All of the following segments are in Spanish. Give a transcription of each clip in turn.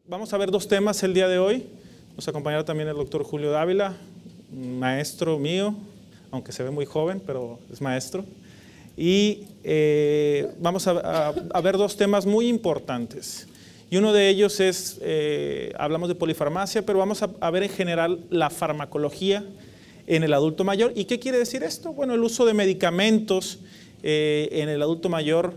Vamos a ver dos temas el día de hoy. Nos acompañará también el doctor Julio Dávila, maestro mío, aunque se ve muy joven, pero es maestro. Y vamos a ver dos temas muy importantes. Y uno de ellos es, hablamos de polifarmacia, pero vamos a ver en general la farmacología en el adulto mayor. ¿Y qué quiere decir esto? Bueno, el uso de medicamentos en el adulto mayor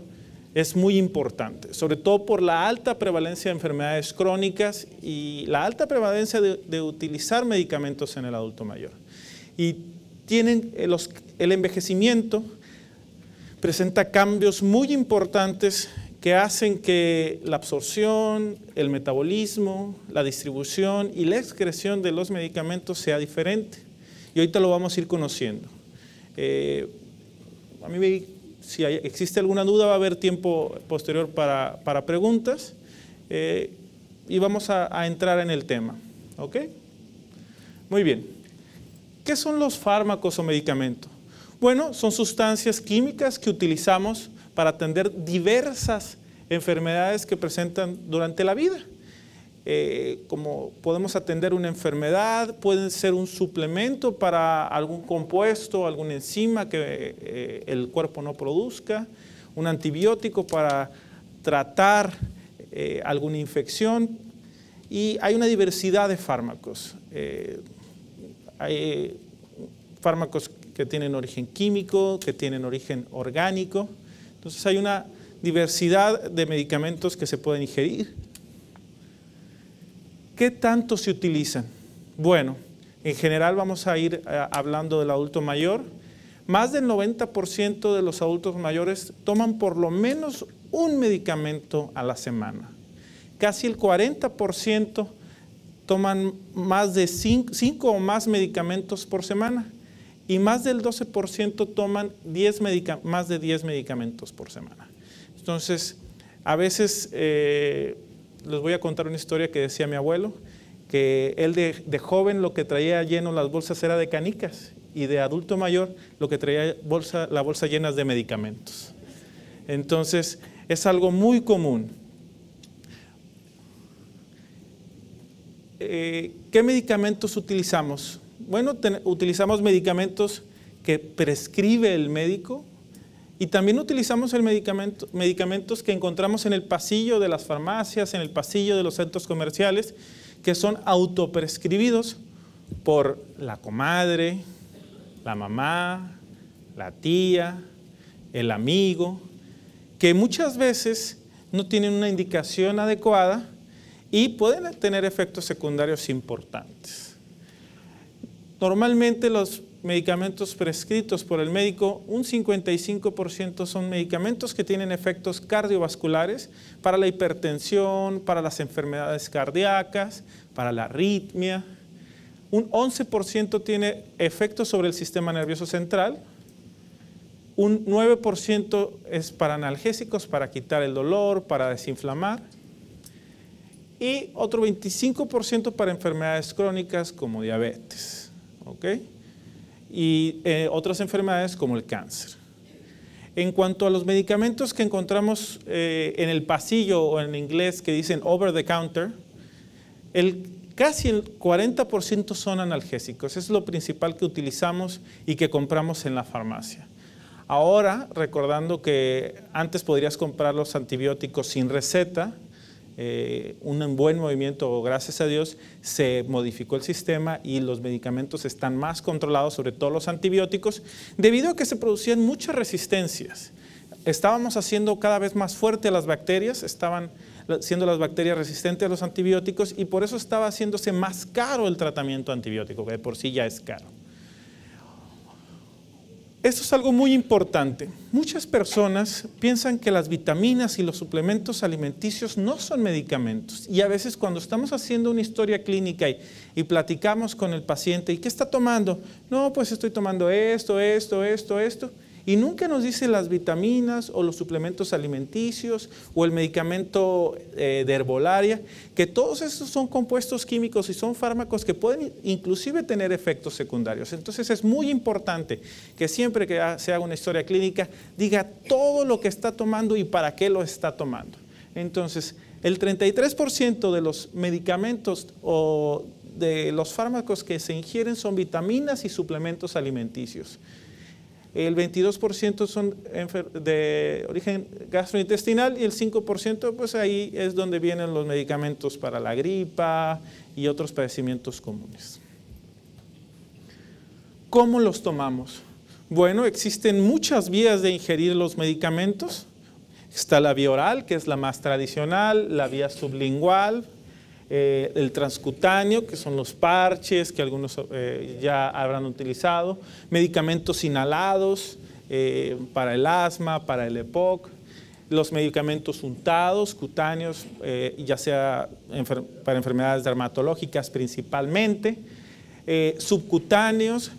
es muy importante, sobre todo por la alta prevalencia de enfermedades crónicas y la alta prevalencia de utilizar medicamentos en el adulto mayor. Y tienen el envejecimiento presenta cambios muy importantes que hacen que la absorción, el metabolismo, la distribución y la excreción de los medicamentos sea diferente. Y ahorita lo vamos a ir conociendo. Si existe alguna duda, va a haber tiempo posterior para preguntas y vamos a entrar en el tema. ¿Ok? Muy bien. ¿Qué son los fármacos o medicamentos? Bueno, son sustancias químicas que utilizamos para atender diversas enfermedades que presentan durante la vida. Como podemos atender una enfermedad, pueden ser un suplemento para algún compuesto, alguna enzima que el cuerpo no produzca, un antibiótico para tratar alguna infección, y hay una diversidad de fármacos. Hay fármacos que tienen origen químico, que tienen origen orgánico. Entonces hay una diversidad de medicamentos que se pueden ingerir. ¿Qué tanto se utilizan? Bueno, en general vamos a ir hablando del adulto mayor. Más del 90% de los adultos mayores toman por lo menos un medicamento a la semana. Casi el 40% toman más de 5 o más medicamentos por semana. Y más del 12% toman más de 10 medicamentos por semana. Entonces, a veces les voy a contar una historia que decía mi abuelo, que él de joven lo que traía lleno las bolsas era de canicas y de adulto mayor lo que traía la bolsa llenas de medicamentos. Entonces, es algo muy común. ¿Qué medicamentos utilizamos? Bueno, utilizamos medicamentos que prescribe el médico y también utilizamos medicamentos que encontramos en el pasillo de las farmacias, en el pasillo de los centros comerciales, que son autoprescribidos por la comadre, la mamá, la tía, el amigo, que muchas veces no tienen una indicación adecuada y pueden tener efectos secundarios importantes. Normalmente los medicamentos prescritos por el médico, un 55% son medicamentos que tienen efectos cardiovasculares para la hipertensión, para las enfermedades cardíacas, para la arritmia. Un 11% tiene efectos sobre el sistema nervioso central. Un 9% es para analgésicos, para quitar el dolor, para desinflamar. Y otro 25% para enfermedades crónicas como diabetes. ¿Ok? Y otras enfermedades como el cáncer. En cuanto a los medicamentos que encontramos en el pasillo o en inglés que dicen over the counter, casi el 40% son analgésicos. Es lo principal que utilizamos y que compramos en la farmacia. Ahora, recordando que antes podrías comprar los antibióticos sin receta, un buen movimiento, gracias a Dios, se modificó el sistema y los medicamentos están más controlados, sobre todo los antibióticos, debido a que se producían muchas resistencias. Estábamos haciendo cada vez más fuerte a las bacterias, estaban siendo las bacterias resistentes a los antibióticos y por eso estaba haciéndose más caro el tratamiento antibiótico, que de por sí ya es caro. Esto es algo muy importante. Muchas personas piensan que las vitaminas y los suplementos alimenticios no son medicamentos. Y a veces cuando estamos haciendo una historia clínica y platicamos con el paciente, ¿y qué está tomando? No, pues estoy tomando esto. Y nunca nos dice las vitaminas o los suplementos alimenticios o el medicamento de herbolaria, que todos estos son compuestos químicos y son fármacos que pueden inclusive tener efectos secundarios. Entonces es muy importante que siempre que se haga una historia clínica diga todo lo que está tomando y para qué lo está tomando. Entonces El 33% de los medicamentos o de los fármacos que se ingieren son vitaminas y suplementos alimenticios. El 22% son de origen gastrointestinal y el 5% pues ahí es donde vienen los medicamentos para la gripa y otros padecimientos comunes. ¿Cómo los tomamos? Bueno, existen muchas vías de ingerir los medicamentos. Está la vía oral, que es la más tradicional, la vía sublingual, el transcutáneo, que son los parches que algunos ya habrán utilizado, medicamentos inhalados para el asma, para el EPOC, los medicamentos untados, cutáneos, ya sea para enfermedades dermatológicas principalmente, subcutáneos,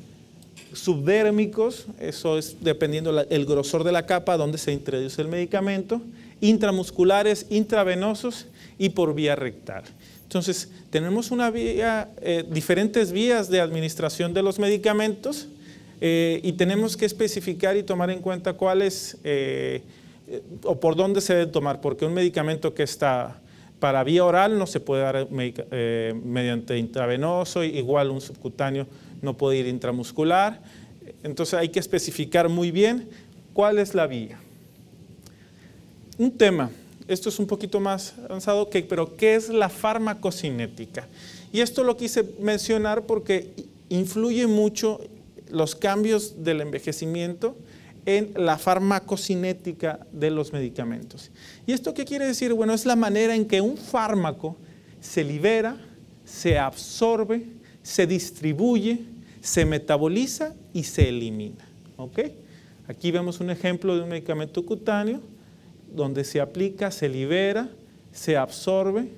subdérmicos, eso es dependiendo el grosor de la capa donde se introduce el medicamento, intramusculares, intravenosos y por vía rectal. Entonces, tenemos diferentes vías de administración de los medicamentos y tenemos que especificar y tomar en cuenta cuáles o por dónde se debe tomar, porque un medicamento que está para vía oral no se puede dar mediante intravenoso, igual un subcutáneo no puede ir intramuscular. Entonces hay que especificar muy bien cuál es la vía. Un tema, esto es un poquito más avanzado, pero ¿qué es la farmacocinética? Y esto lo quise mencionar porque influye mucho los cambios del envejecimiento en la farmacocinética de los medicamentos. ¿Y esto qué quiere decir? Bueno, es la manera en que un fármaco se libera, se absorbe, se distribuye, se metaboliza y se elimina. ¿Ok? Aquí vemos un ejemplo de un medicamento cutáneo donde se aplica, se libera, se absorbe,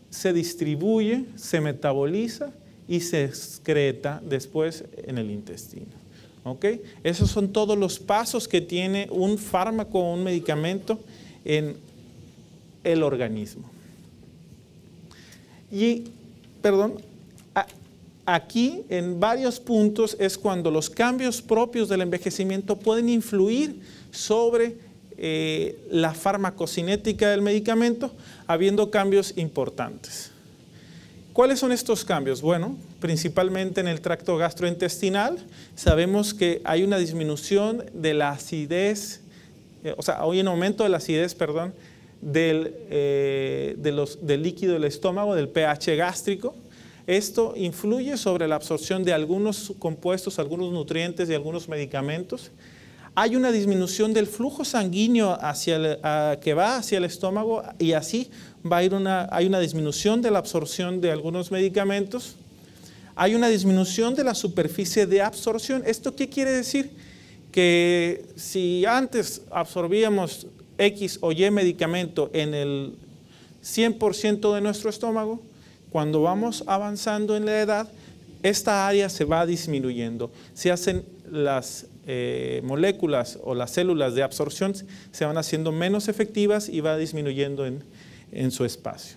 se distribuye, se metaboliza y se excreta después en el intestino. ¿Ok? Esos son todos los pasos que tiene un fármaco o un medicamento en el organismo. Y, aquí en varios puntos es cuando los cambios propios del envejecimiento pueden influir sobre la farmacocinética del medicamento, habiendo cambios importantes. ¿Cuáles son estos cambios? Bueno, principalmente en el tracto gastrointestinal, sabemos que hay una disminución de la acidez, hay un aumento de la acidez, del líquido del estómago, del pH gástrico. Esto influye sobre la absorción de algunos compuestos, algunos nutrientes y algunos medicamentos. Hay una disminución del flujo sanguíneo que va hacia el estómago y así hay una disminución de la absorción de algunos medicamentos. Hay una disminución de la superficie de absorción. ¿Esto qué quiere decir? Que si antes absorbíamos X o Y medicamento en el 100% de nuestro estómago, cuando vamos avanzando en la edad, esta área se va disminuyendo. Se hacen las moléculas o las células de absorción, se van haciendo menos efectivas y va disminuyendo en su espacio.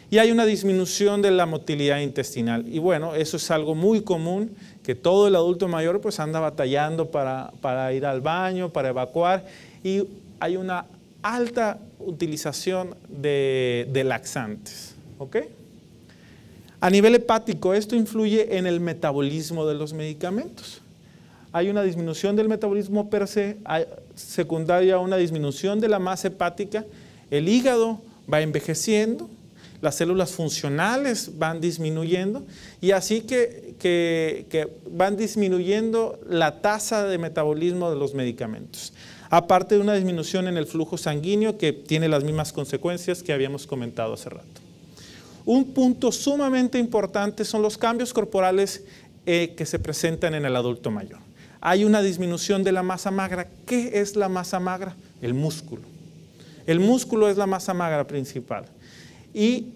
Y hay una disminución de la motilidad intestinal. Y bueno, eso es algo muy común, que todo el adulto mayor pues anda batallando para ir al baño, para evacuar, y hay una alta utilización de laxantes. ¿Ok? A nivel hepático, esto influye en el metabolismo de los medicamentos. Hay una disminución del metabolismo per se, secundaria a una disminución de la masa hepática. El hígado va envejeciendo, las células funcionales van disminuyendo y así que van disminuyendo la tasa de metabolismo de los medicamentos. Aparte de una disminución en el flujo sanguíneo que tiene las mismas consecuencias que habíamos comentado hace rato. Un punto sumamente importante son los cambios corporales que se presentan en el adulto mayor. Hay una disminución de la masa magra. ¿Qué es la masa magra? El músculo. El músculo es la masa magra principal. Y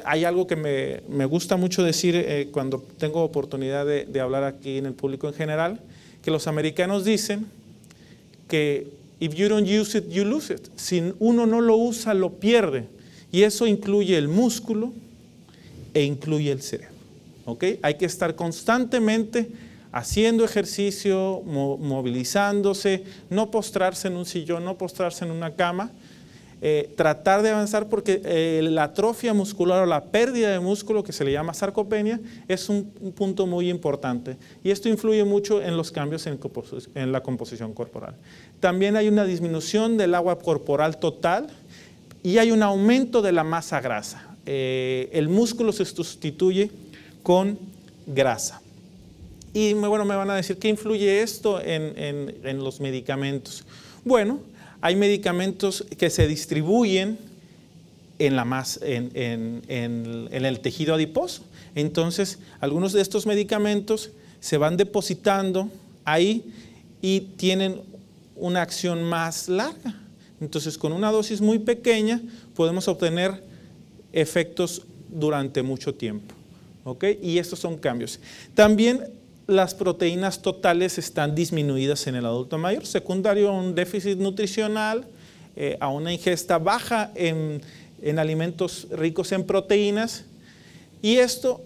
hay algo que me gusta mucho decir cuando tengo oportunidad de hablar aquí en el público en general, que los americanos dicen que if you don't use it, you lose it. Si uno no lo usa, lo pierde. Y eso incluye el músculo e incluye el cerebro. ¿Ok? Hay que estar constantemente haciendo ejercicio, movilizándose, no postrarse en un sillón, no postrarse en una cama. tratar de avanzar porque la atrofia muscular o la pérdida de músculo, que se le llama sarcopenia, es un punto muy importante. Y esto influye mucho en los cambios en la composición corporal. También hay una disminución del agua corporal total y hay un aumento de la masa grasa. El músculo se sustituye con grasa. Y bueno, me van a decir, ¿qué influye esto en los medicamentos? Bueno, hay medicamentos que se distribuyen en el tejido adiposo. Entonces, algunos de estos medicamentos se van depositando ahí y tienen una acción más larga. Entonces, con una dosis muy pequeña podemos obtener efectos durante mucho tiempo. ¿Ok? Y estos son cambios. También las proteínas totales están disminuidas en el adulto mayor, secundario a un déficit nutricional, a una ingesta baja en alimentos ricos en proteínas, y esto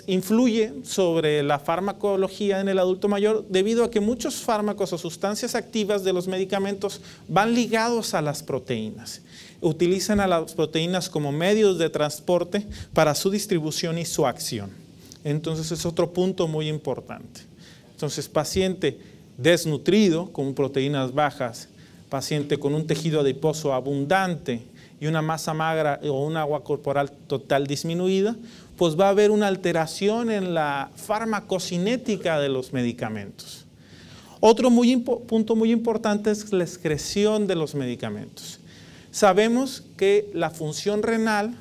influye sobre la farmacología en el adulto mayor debido a que muchos fármacos o sustancias activas de los medicamentos van ligados a las proteínas. Utilizan a las proteínas como medios de transporte para su distribución y su acción. Entonces es otro punto muy importante. Entonces, paciente desnutrido con proteínas bajas, paciente con un tejido adiposo abundante y una masa magra o un agua corporal total disminuida, pues va a haber una alteración en la farmacocinética de los medicamentos. Otro punto muy importante es la excreción de los medicamentos. Sabemos que la función renal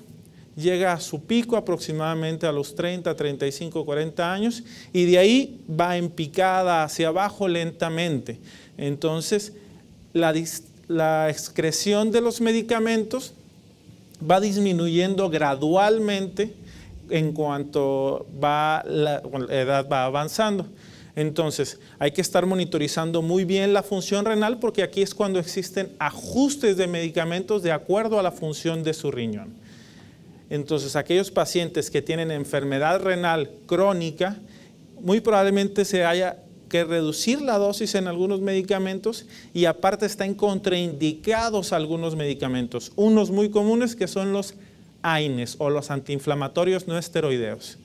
llega a su pico aproximadamente a los 30, 35, 40 años y de ahí va en picada hacia abajo lentamente. Entonces, la excreción de los medicamentos va disminuyendo gradualmente en cuanto la edad va avanzando. Entonces, hay que estar monitorizando muy bien la función renal porque aquí es cuando existen ajustes de medicamentos de acuerdo a la función de su riñón. Entonces, aquellos pacientes que tienen enfermedad renal crónica, muy probablemente se haya que reducir la dosis en algunos medicamentos y aparte están contraindicados algunos medicamentos. Unos muy comunes que son los AINES o los antiinflamatorios no esteroideos.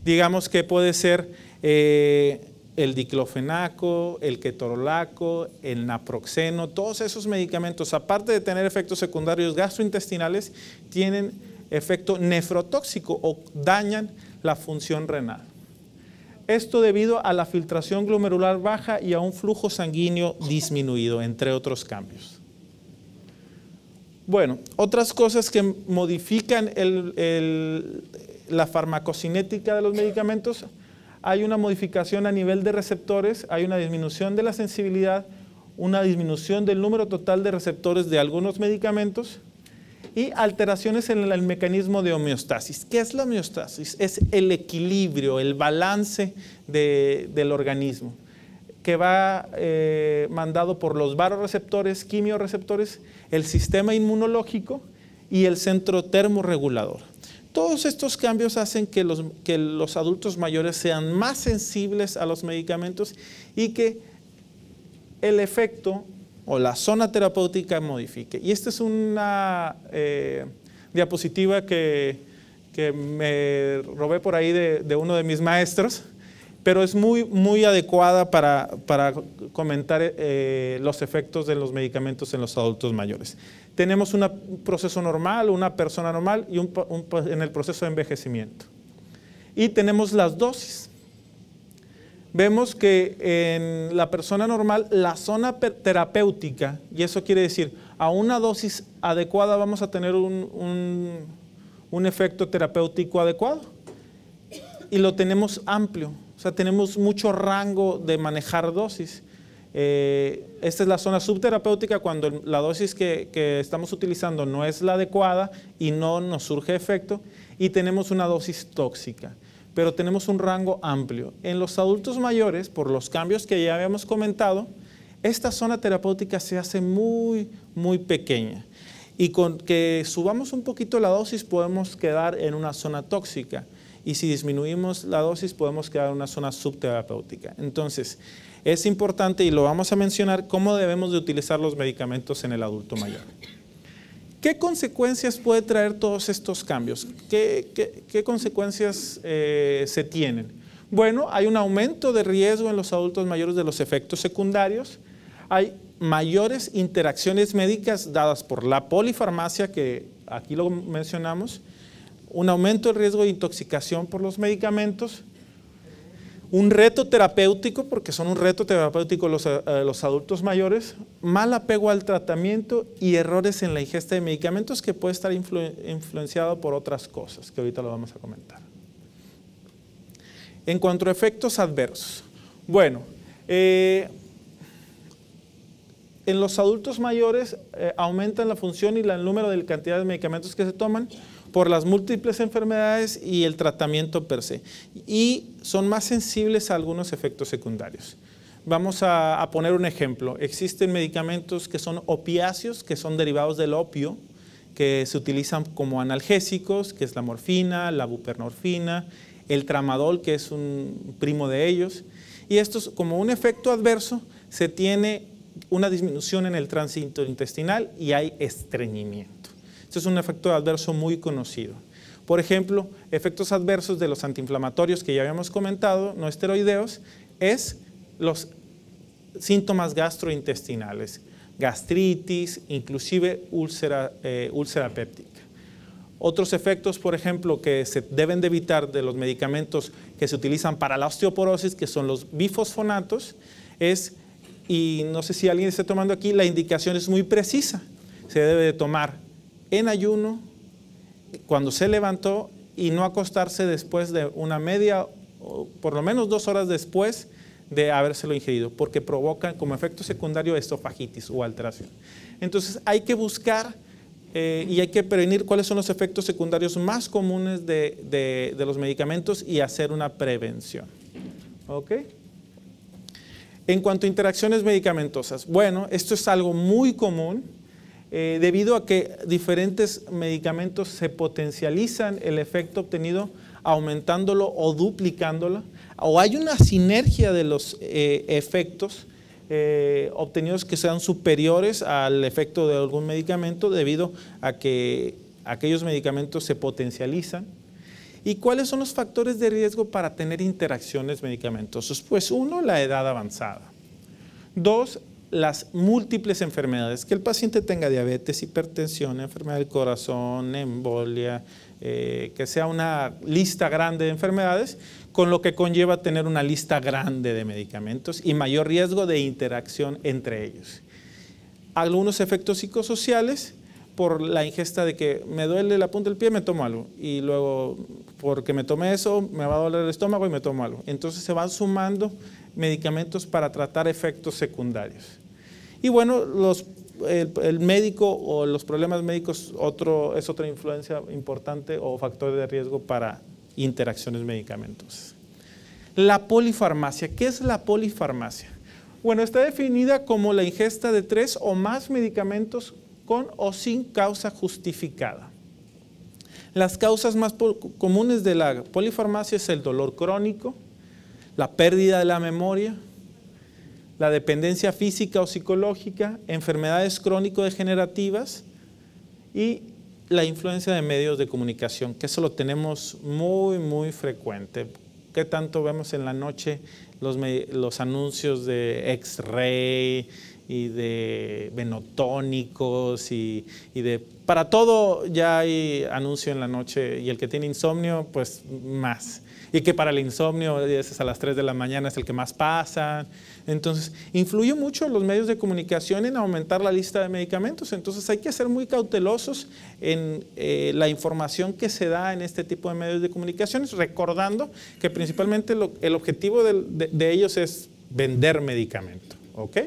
Digamos que puede ser el diclofenaco, el ketorolaco, el naproxeno, todos esos medicamentos, aparte de tener efectos secundarios gastrointestinales, tienen efecto nefrotóxico o dañan la función renal. Esto debido a la filtración glomerular baja y a un flujo sanguíneo disminuido, entre otros cambios. Bueno, otras cosas que modifican la farmacocinética de los medicamentos, hay una modificación a nivel de receptores, hay una disminución de la sensibilidad, una disminución del número total de receptores de algunos medicamentos, y alteraciones en el mecanismo de homeostasis. ¿Qué es la homeostasis? Es el equilibrio, el balance del organismo, que va mandado por los vasoreceptores, quimiorreceptores, el sistema inmunológico y el centro termorregulador. Todos estos cambios hacen que los adultos mayores sean más sensibles a los medicamentos y que el efecto o la zona terapéutica modifique. Y esta es una diapositiva que me robé por ahí de uno de mis maestros, pero es muy adecuada para comentar los efectos de los medicamentos en los adultos mayores. Tenemos un proceso normal, una persona normal y en el proceso de envejecimiento. Y tenemos las dosis. Vemos que en la persona normal la zona terapéutica, y eso quiere decir a una dosis adecuada vamos a tener un efecto terapéutico adecuado y lo tenemos amplio, o sea tenemos mucho rango de manejar dosis. Esta es la zona subterapéutica cuando la dosis que estamos utilizando no es la adecuada y no nos surge efecto, y tenemos una dosis tóxica. Pero tenemos un rango amplio. En los adultos mayores, por los cambios que ya habíamos comentado, esta zona terapéutica se hace muy pequeña. Y con que subamos un poquito la dosis podemos quedar en una zona tóxica. Y si disminuimos la dosis podemos quedar en una zona subterapéutica. Entonces, es importante y lo vamos a mencionar cómo debemos de utilizar los medicamentos en el adulto mayor. ¿Qué consecuencias puede traer todos estos cambios? ¿Qué consecuencias se tienen? Bueno, hay un aumento de riesgo en los adultos mayores de los efectos secundarios, hay mayores interacciones médicas dadas por la polifarmacia, que aquí lo mencionamos, un aumento del riesgo de intoxicación por los medicamentos, un reto terapéutico, porque son un reto terapéutico los adultos mayores, mal apego al tratamiento y errores en la ingesta de medicamentos que puede estar influenciado por otras cosas, que ahorita lo vamos a comentar. En cuanto a efectos adversos, bueno, en los adultos mayores aumentan la función y el número de cantidad de medicamentos que se toman por las múltiples enfermedades y el tratamiento per se, y son más sensibles a algunos efectos secundarios. Vamos a poner un ejemplo. Existen medicamentos que son opiáceos, que son derivados del opio, que se utilizan como analgésicos, que es la morfina, la buprenorfina, el tramadol, que es un primo de ellos, y estos, como un efecto adverso, se tiene una disminución en el tránsito intestinal y hay estreñimiento. Este es un efecto adverso muy conocido. Por ejemplo, efectos adversos de los antiinflamatorios que ya habíamos comentado, no esteroideos, es los síntomas gastrointestinales, gastritis, inclusive úlcera péptica. Otros efectos, por ejemplo, que se deben de evitar de los medicamentos que se utilizan para la osteoporosis, que son los bifosfonatos, y no sé si alguien está tomando aquí, la indicación es muy precisa. Se debe de tomar en ayuno, cuando se levantó, y no acostarse después de una media, o por lo menos 2 horas después de habérselo ingerido, porque provocan como efecto secundario esofagitis o alteración. Entonces hay que buscar y hay que prevenir cuáles son los efectos secundarios más comunes de los medicamentos y hacer una prevención. ¿Ok? En cuanto a interacciones medicamentosas, bueno, esto es algo muy común, debido a que diferentes medicamentos se potencializan el efecto obtenido aumentándolo o duplicándolo, o hay una sinergia de los efectos obtenidos que sean superiores al efecto de algún medicamento debido a que aquellos medicamentos se potencializan. ¿Y cuáles son los factores de riesgo para tener interacciones medicamentosas? Pues 1, la edad avanzada. 2, las múltiples enfermedades, que el paciente tenga diabetes, hipertensión, enfermedad del corazón, embolia, que sea una lista grande de enfermedades, con lo que conlleva tener una lista grande de medicamentos y mayor riesgo de interacción entre ellos. Algunos efectos psicosociales por la ingesta de que me duele la punta del pie, me tomo algo, y luego porque me tomé eso, me va a doler el estómago y me tomo algo. Entonces se van sumando medicamentos para tratar efectos secundarios. Y bueno, el médico o los problemas médicos es otra influencia importante o factor de riesgo para interacciones medicamentosas. La polifarmacia. ¿Qué es la polifarmacia? Bueno, está definida como la ingesta de 3 o más medicamentos con o sin causa justificada. Las causas más comunes de la polifarmacia es el dolor crónico, la pérdida de la memoria, la dependencia física o psicológica, enfermedades crónico-degenerativas y la influencia de medios de comunicación, que eso lo tenemos muy frecuente. ¿Qué tanto vemos en la noche los anuncios de X-Ray y de venotónicos para todo ya hay anuncio en la noche, y el que tiene insomnio pues más, y que para el insomnio es a las 3 de la mañana es el que más pasa. Entonces influye mucho los medios de comunicación en aumentar la lista de medicamentos. Entonces hay que ser muy cautelosos en la información que se da en este tipo de medios de comunicaciones, recordando que principalmente el objetivo de ellos es vender medicamento, ¿ok?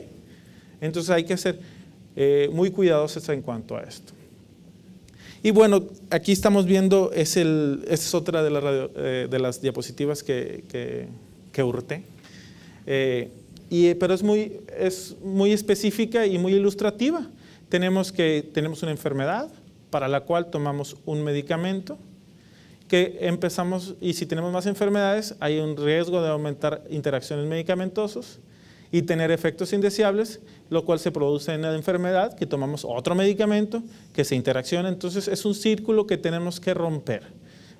Entonces hay que ser muy cuidadosos en cuanto a esto. Y bueno, aquí estamos viendo, esta es otra de las diapositivas que hurté, pero es muy específica y muy ilustrativa. Tenemos una enfermedad para la cual tomamos un medicamento, que empezamos, y si tenemos más enfermedades hay un riesgo de aumentar interacciones medicamentosas, y tener efectos indeseables, lo cual se produce en la enfermedad, que tomamos otro medicamento, que se interacciona. Entonces es un círculo que tenemos que romper.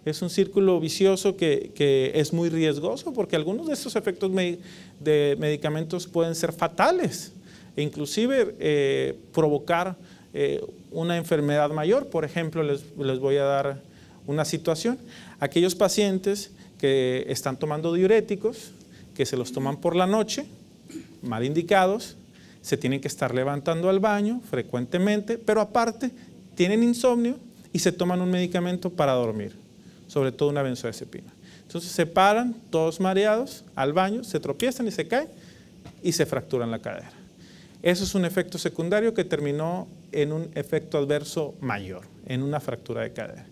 Es un círculo vicioso que es muy riesgoso, porque algunos de estos efectos de medicamentos pueden ser fatales e inclusive provocar una enfermedad mayor. Por ejemplo, les voy a dar una situación. Aquellos pacientes que están tomando diuréticos, que se los toman por la noche, mal indicados, se tienen que estar levantando al baño frecuentemente, pero aparte tienen insomnio y se toman un medicamento para dormir, sobre todo una benzodiazepina. Entonces se paran todos mareados al baño, se tropiezan y se caen y se fracturan la cadera. Eso es un efecto secundario que terminó en un efecto adverso mayor, en una fractura de cadera.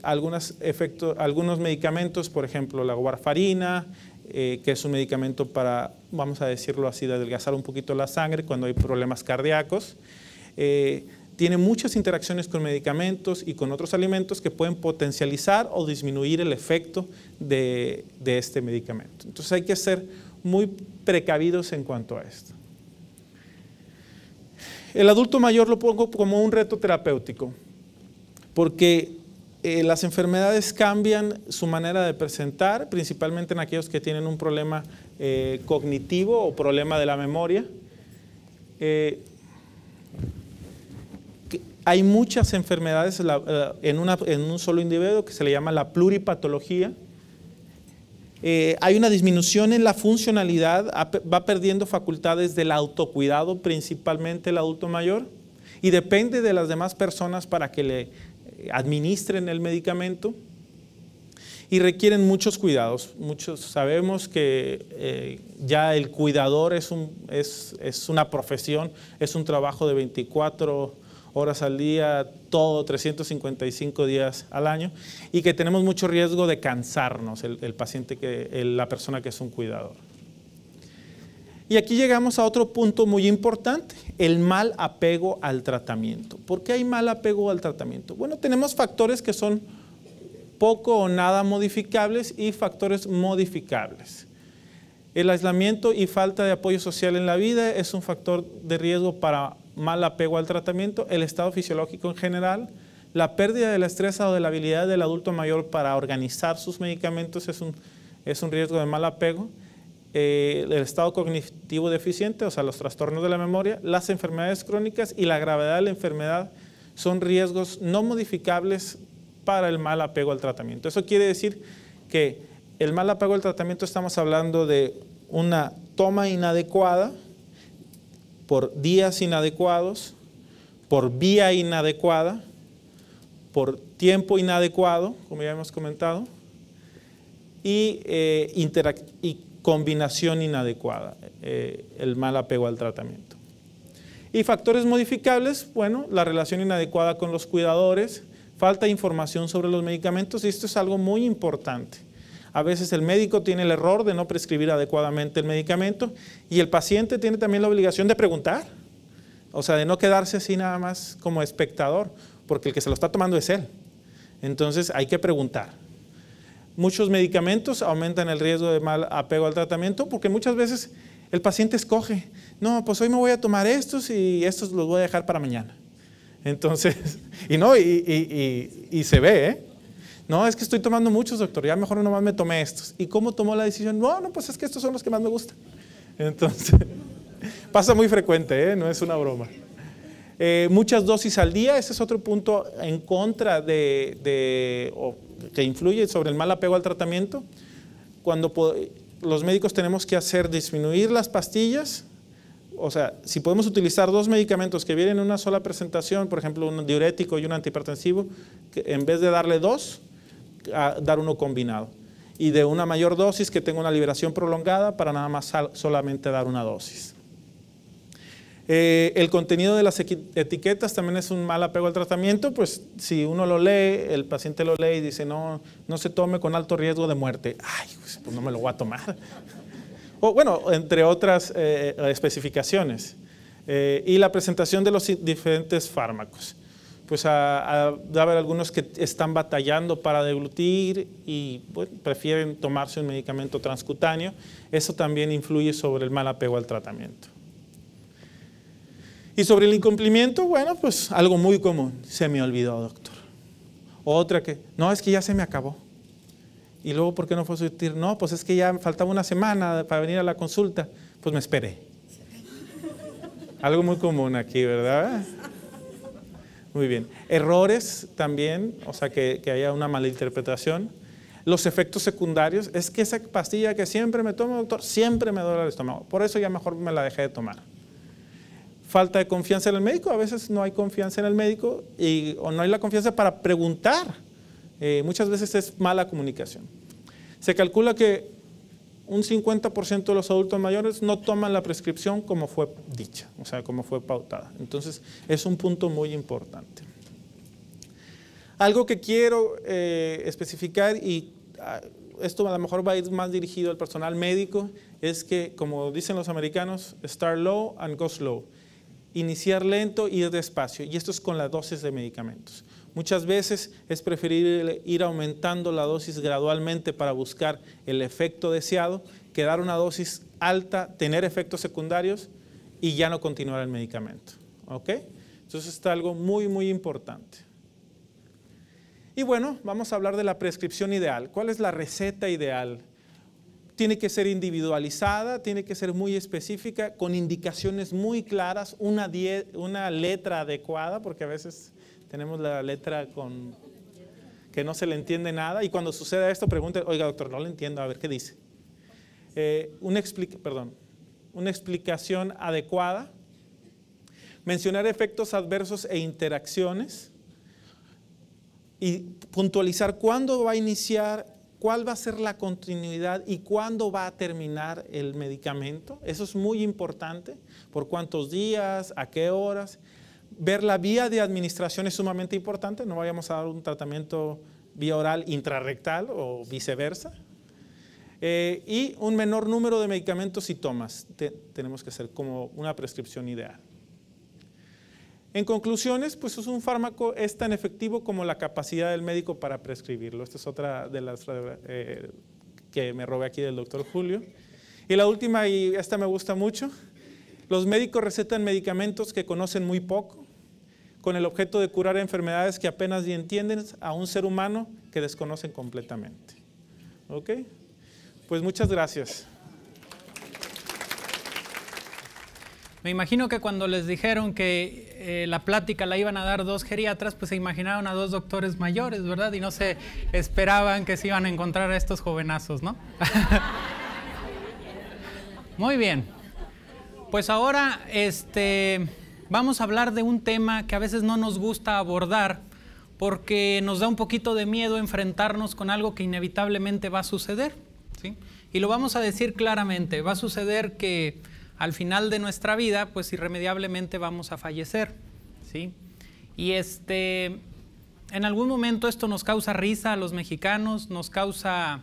Algunos medicamentos, por ejemplo la warfarina, que es un medicamento para, vamos a decirlo así, de adelgazar un poquito la sangre cuando hay problemas cardíacos, tiene muchas interacciones con medicamentos y con otros alimentos que pueden potencializar o disminuir el efecto de este medicamento. Entonces hay que ser muy precavidos en cuanto a esto. El adulto mayor lo pongo como un reto terapéutico, porque las enfermedades cambian su manera de presentar, principalmente en aquellos que tienen un problema cognitivo o problema de la memoria. Hay muchas enfermedades en un solo individuo que se le llama la pluripatología. Hay una disminución en la funcionalidad, va perdiendo facultades del autocuidado, principalmente el adulto mayor, y depende de las demás personas para que le administren el medicamento, y requieren muchos cuidados. Muchos sabemos que ya el cuidador es una profesión, es un trabajo de 24 horas al día, todo 355 días al año, y que tenemos mucho riesgo de cansarnos, el paciente, la persona que es un cuidador. Y aquí llegamos a otro punto muy importante, el mal apego al tratamiento. ¿Por qué hay mal apego al tratamiento? Bueno, tenemos factores que son poco o nada modificables y factores modificables. El aislamiento y falta de apoyo social en la vida es un factor de riesgo para mal apego al tratamiento. El estado fisiológico en general, la pérdida del estrés o de la habilidad del adulto mayor para organizar sus medicamentos es un riesgo de mal apego. El estado cognitivo deficiente, o sea, los trastornos de la memoria, las enfermedades crónicas y la gravedad de la enfermedad son riesgos no modificables para el mal apego al tratamiento. Eso quiere decir que el mal apego al tratamiento, estamos hablando de una toma inadecuada, por días inadecuados, por vía inadecuada, por tiempo inadecuado, como ya hemos comentado, y combinación inadecuada, el mal apego al tratamiento. Y factores modificables, bueno, la relación inadecuada con los cuidadores, falta de información sobre los medicamentos, y esto es algo muy importante. A veces el médico tiene el error de no prescribir adecuadamente el medicamento, y el paciente tiene también la obligación de preguntar, o sea, de no quedarse así nada más como espectador, porque el que se lo está tomando es él. Entonces hay que preguntar. Muchos medicamentos aumentan el riesgo de mal apego al tratamiento, porque muchas veces el paciente escoge, no, pues hoy me voy a tomar estos y estos los voy a dejar para mañana. Entonces, y se ve, no, es que estoy tomando muchos, doctor, ya mejor nomás me tomé estos. ¿Y cómo tomó la decisión? No, pues es que estos son los que más me gustan. Entonces, pasa muy frecuente, no es una broma. Muchas dosis al día, ese es otro punto en contra que influye sobre el mal apego al tratamiento. Cuando los médicos tenemos que hacer disminuir las pastillas, o sea, si podemos utilizar dos medicamentos que vienen en una sola presentación, por ejemplo, un diurético y un antihipertensivo, que en vez de darle dos, dar uno combinado. Y de una mayor dosis que tenga una liberación prolongada para nada más solamente dar una dosis. El contenido de las etiquetas también es un mal apego al tratamiento, pues si uno lo lee, el paciente lo lee y dice no se tome con alto riesgo de muerte. Ay, pues no me lo voy a tomar. O bueno, entre otras especificaciones. Y la presentación de los diferentes fármacos. pues debe haber algunos que están batallando para deglutir y bueno, prefieren tomarse un medicamento transcutáneo. Eso también influye sobre el mal apego al tratamiento. Y sobre el incumplimiento, bueno, pues algo muy común. Se me olvidó, doctor. Otra que, no, es que ya se me acabó. Y luego, ¿por qué no fue a surtir? No, pues es que ya faltaba una semana para venir a la consulta. Pues me esperé. Algo muy común aquí, ¿verdad? Muy bien. Errores también, o sea, que haya una mala interpretación. Los efectos secundarios, es que esa pastilla que siempre me tomo, doctor, siempre me duele el estómago. Por eso ya mejor me la dejé de tomar. Falta de confianza en el médico, a veces no hay confianza en el médico o no hay la confianza para preguntar. Muchas veces es mala comunicación. Se calcula que un 50% de los adultos mayores no toman la prescripción como fue dicha, o sea, como fue pautada. Entonces, es un punto muy importante. Algo que quiero especificar, y esto a lo mejor va a ir más dirigido al personal médico, es que, como dicen los americanos, start low and go slow. Iniciar lento y ir despacio, y esto es con la dosis de medicamentos. Muchas veces es preferible ir aumentando la dosis gradualmente para buscar el efecto deseado, que dar una dosis alta, tener efectos secundarios y ya no continuar el medicamento. ¿Ok? Entonces está algo muy, muy importante. Y bueno, vamos a hablar de la prescripción ideal. ¿Cuál es la receta ideal? Tiene que ser individualizada, tiene que ser muy específica, con indicaciones muy claras, una letra adecuada, porque a veces tenemos la letra que no se le entiende nada, y cuando suceda esto pregunten, oiga doctor, no le entiendo, a ver qué dice. Una explicación adecuada, mencionar efectos adversos e interacciones, y puntualizar cuándo va a iniciar, cuál va a ser la continuidad y cuándo va a terminar el medicamento. Eso es muy importante, por cuántos días, a qué horas. Ver la vía de administración es sumamente importante, no vayamos a dar un tratamiento vía oral intrarrectal o viceversa. Y un menor número de medicamentos y tomas. Tenemos que hacer como una prescripción ideal. En conclusiones, pues es un fármaco es tan efectivo como la capacidad del médico para prescribirlo. Esta es otra de las que me robé aquí del doctor Julio. Y la última, y esta me gusta mucho, los médicos recetan medicamentos que conocen muy poco, con el objeto de curar enfermedades que apenas entienden a un ser humano que desconocen completamente. ¿Ok? Pues muchas gracias. Me imagino que cuando les dijeron que la plática la iban a dar dos geriatras, pues se imaginaron a dos doctores mayores, ¿verdad? Y no se esperaban que se iban a encontrar a estos jovenazos, ¿no? Muy bien. Pues ahora vamos a hablar de un tema que a veces no nos gusta abordar porque nos da un poquito de miedo enfrentarnos con algo que inevitablemente va a suceder, ¿sí? Y lo vamos a decir claramente, va a suceder que al final de nuestra vida, pues irremediablemente vamos a fallecer, ¿sí? Y en algún momento esto nos causa risa a los mexicanos, nos causa,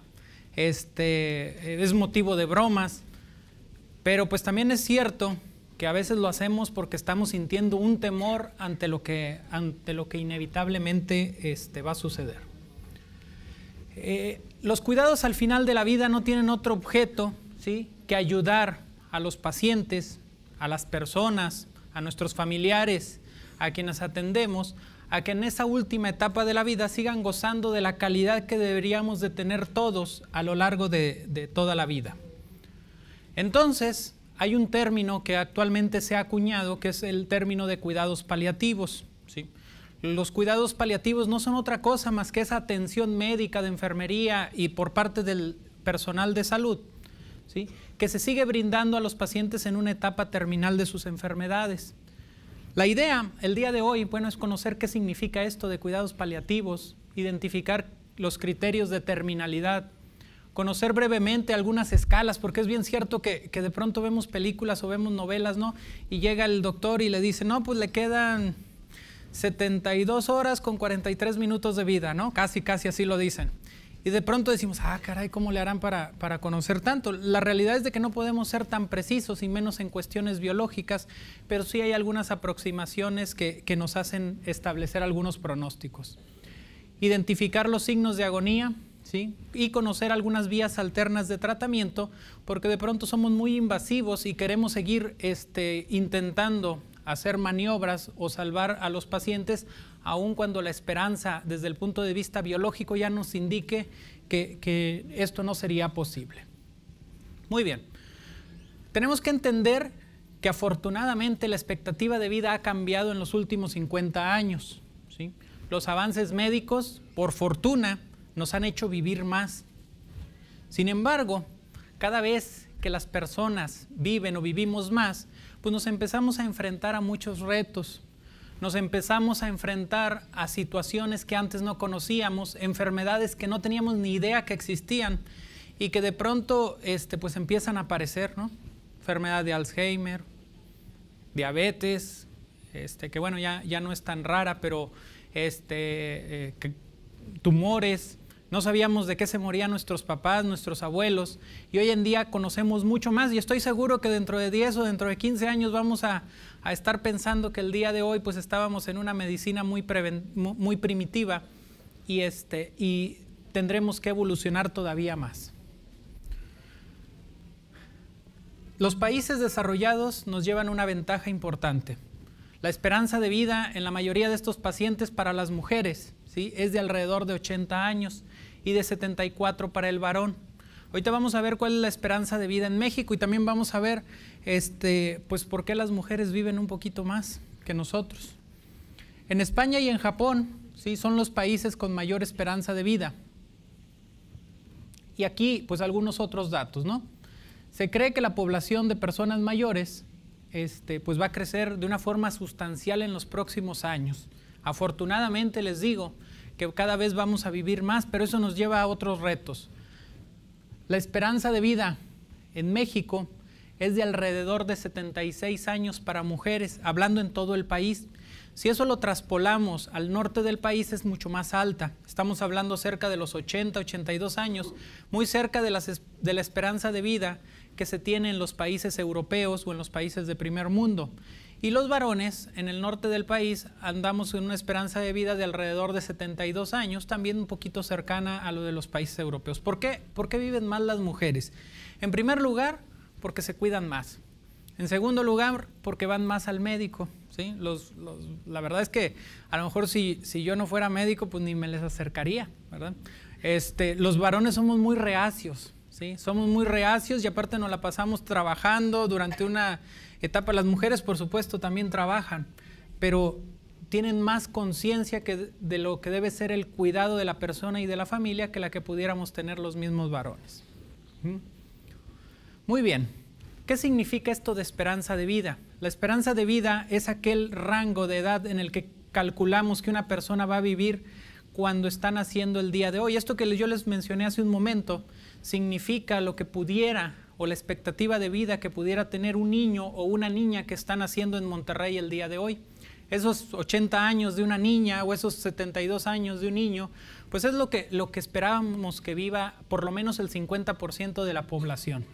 es motivo de bromas, pero pues también es cierto que a veces lo hacemos porque estamos sintiendo un temor ante lo que inevitablemente va a suceder. Los cuidados al final de la vida no tienen otro objeto, ¿sí?, que ayudar a los pacientes, a las personas, a nuestros familiares, a quienes atendemos, a que en esa última etapa de la vida sigan gozando de la calidad que deberíamos de tener todos a lo largo de toda la vida. Entonces, hay un término que actualmente se ha acuñado, que es el término de cuidados paliativos, ¿sí? Los cuidados paliativos no son otra cosa más que esa atención médica, de enfermería y por parte del personal de salud, ¿sí?, que se sigue brindando a los pacientes en una etapa terminal de sus enfermedades. La idea, el día de hoy, bueno, es conocer qué significa esto de cuidados paliativos, identificar los criterios de terminalidad, conocer brevemente algunas escalas, porque es bien cierto que de pronto vemos películas o vemos novelas, ¿no?, y llega el doctor y le dice, no, pues le quedan 72 horas con 43 minutos de vida, ¿no? Casi así lo dicen. Y de pronto decimos, ah, caray, ¿cómo le harán para conocer tanto? La realidad es de que no podemos ser tan precisos, y menos en cuestiones biológicas, pero sí hay algunas aproximaciones que nos hacen establecer algunos pronósticos. Identificar los signos de agonía, ¿sí? Y conocer algunas vías alternas de tratamiento, porque de pronto somos muy invasivos y queremos seguir intentando hacer maniobras o salvar a los pacientes, aun cuando la esperanza desde el punto de vista biológico ya nos indique que esto no sería posible. Muy bien, tenemos que entender que afortunadamente la expectativa de vida ha cambiado en los últimos 50 años, ¿sí? Los avances médicos, por fortuna, nos han hecho vivir más. Sin embargo, cada vez que las personas viven o vivimos más, pues nos empezamos a enfrentar a muchos retos. Nos empezamos a enfrentar a situaciones que antes no conocíamos, enfermedades que no teníamos ni idea que existían y que de pronto pues empiezan a aparecer, ¿no? Enfermedad de Alzheimer, diabetes, que bueno, ya no es tan rara, pero tumores. No sabíamos de qué se morían nuestros papás, nuestros abuelos, y hoy en día conocemos mucho más, y estoy seguro que dentro de 10 o dentro de 15 años vamos a estar pensando que el día de hoy pues estábamos en una medicina muy primitiva y tendremos que evolucionar todavía más. Los países desarrollados nos llevan una ventaja importante. La esperanza de vida en la mayoría de estos pacientes para las mujeres, ¿sí?, es de alrededor de 80 años y de 74 para el varón. Ahorita vamos a ver cuál es la esperanza de vida en México y también vamos a ver pues por qué las mujeres viven un poquito más que nosotros. En España y en Japón, ¿sí?, son los países con mayor esperanza de vida. Y aquí pues algunos otros datos, ¿no? Se cree que la población de personas mayores pues va a crecer de una forma sustancial en los próximos años. Afortunadamente les digo que cada vez vamos a vivir más, pero eso nos lleva a otros retos. La esperanza de vida en México es de alrededor de 76 años para mujeres, hablando en todo el país. Si eso lo traspolamos al norte del país es mucho más alta. Estamos hablando cerca de los 80, 82 años, muy cerca de la esperanza de vida que se tiene en los países europeos o en los países de primer mundo. Y los varones en el norte del país andamos en una esperanza de vida de alrededor de 72 años, también un poquito cercana a lo de los países europeos. ¿Por qué? ¿Por qué viven más las mujeres? En primer lugar, porque se cuidan más. En segundo lugar, porque van más al médico, ¿sí? La verdad es que a lo mejor si yo no fuera médico, pues ni me les acercaría, ¿verdad? Los varones somos muy reacios, ¿sí? Somos muy reacios y aparte nos la pasamos trabajando durante una etapa. Las mujeres, por supuesto, también trabajan, pero tienen más conciencia de lo que debe ser el cuidado de la persona y de la familia que la que pudiéramos tener los mismos varones. Muy bien. ¿Qué significa esto de esperanza de vida? La esperanza de vida es aquel rango de edad en el que calculamos que una persona va a vivir cuando está naciendo el día de hoy. Esto que yo les mencioné hace un momento significa lo que pudiera o la expectativa de vida que pudiera tener un niño o una niña que está naciendo en Monterrey el día de hoy. Esos 80 años de una niña o esos 72 años de un niño, pues es lo que esperábamos que viva por lo menos el 50% de la población.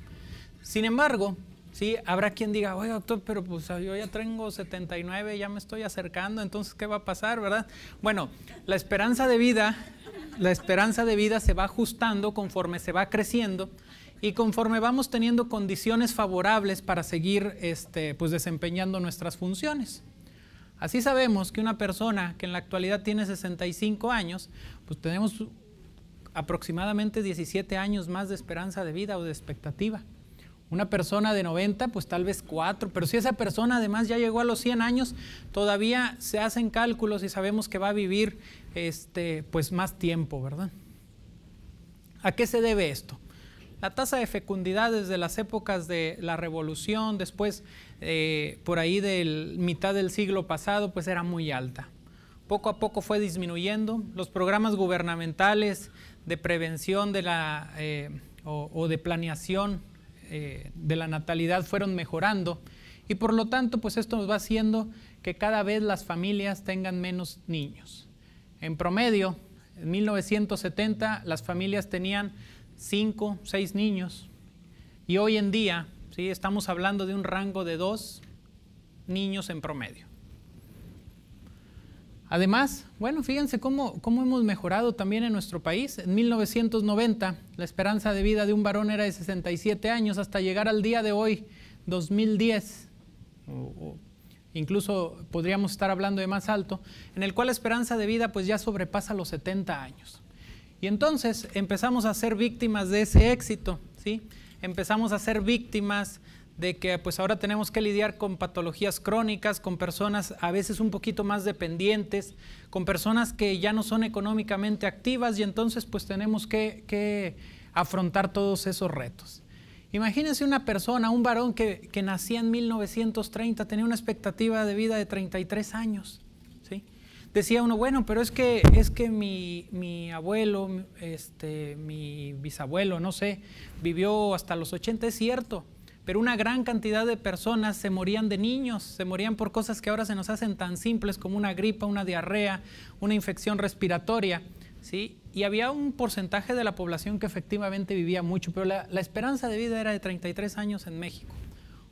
Sin embargo, sí, habrá quien diga, oye doctor, pero pues yo ya tengo 79, ya me estoy acercando, entonces ¿qué va a pasar, verdad? Bueno, la esperanza de vida se va ajustando conforme se va creciendo y conforme vamos teniendo condiciones favorables para seguir pues desempeñando nuestras funciones. Así sabemos que una persona que en la actualidad tiene 65 años, pues tenemos aproximadamente 17 años más de esperanza de vida o de expectativa. Una persona de 90, pues tal vez 4, pero si esa persona además ya llegó a los 100 años, todavía se hacen cálculos y sabemos que va a vivir pues más tiempo, ¿verdad? ¿A qué se debe esto? La tasa de fecundidad desde las épocas de la Revolución, después por ahí de mitad del siglo pasado, pues era muy alta. Poco a poco fue disminuyendo. Los programas gubernamentales de prevención de o de planeación de la natalidad fueron mejorando y por lo tanto pues esto nos va haciendo que cada vez las familias tengan menos niños. En promedio En 1970 las familias tenían 5, 6 niños y hoy en día, ¿sí?, estamos hablando de un rango de 2 niños en promedio. Además, bueno, fíjense cómo hemos mejorado también en nuestro país. En 1990 la esperanza de vida de un varón era de 67 años hasta llegar al día de hoy, 2010, o incluso podríamos estar hablando de más alto, en el cual la esperanza de vida pues ya sobrepasa los 70 años. Y entonces empezamos a ser víctimas de ese éxito, ¿sí? Empezamos a ser víctimas de que pues ahora tenemos que lidiar con patologías crónicas, con personas a veces un poquito más dependientes, con personas que ya no son económicamente activas y entonces pues tenemos que afrontar todos esos retos. Imagínense una persona, un varón que nacía en 1930, tenía una expectativa de vida de 33 años, ¿sí? Decía uno, bueno, pero es que mi abuelo, mi bisabuelo, no sé, vivió hasta los 80, es cierto. Pero una gran cantidad de personas se morían de niños, se morían por cosas que ahora se nos hacen tan simples como una gripa, una diarrea, una infección respiratoria, ¿sí? Y había un porcentaje de la población que efectivamente vivía mucho, pero la esperanza de vida era de 33 años en México.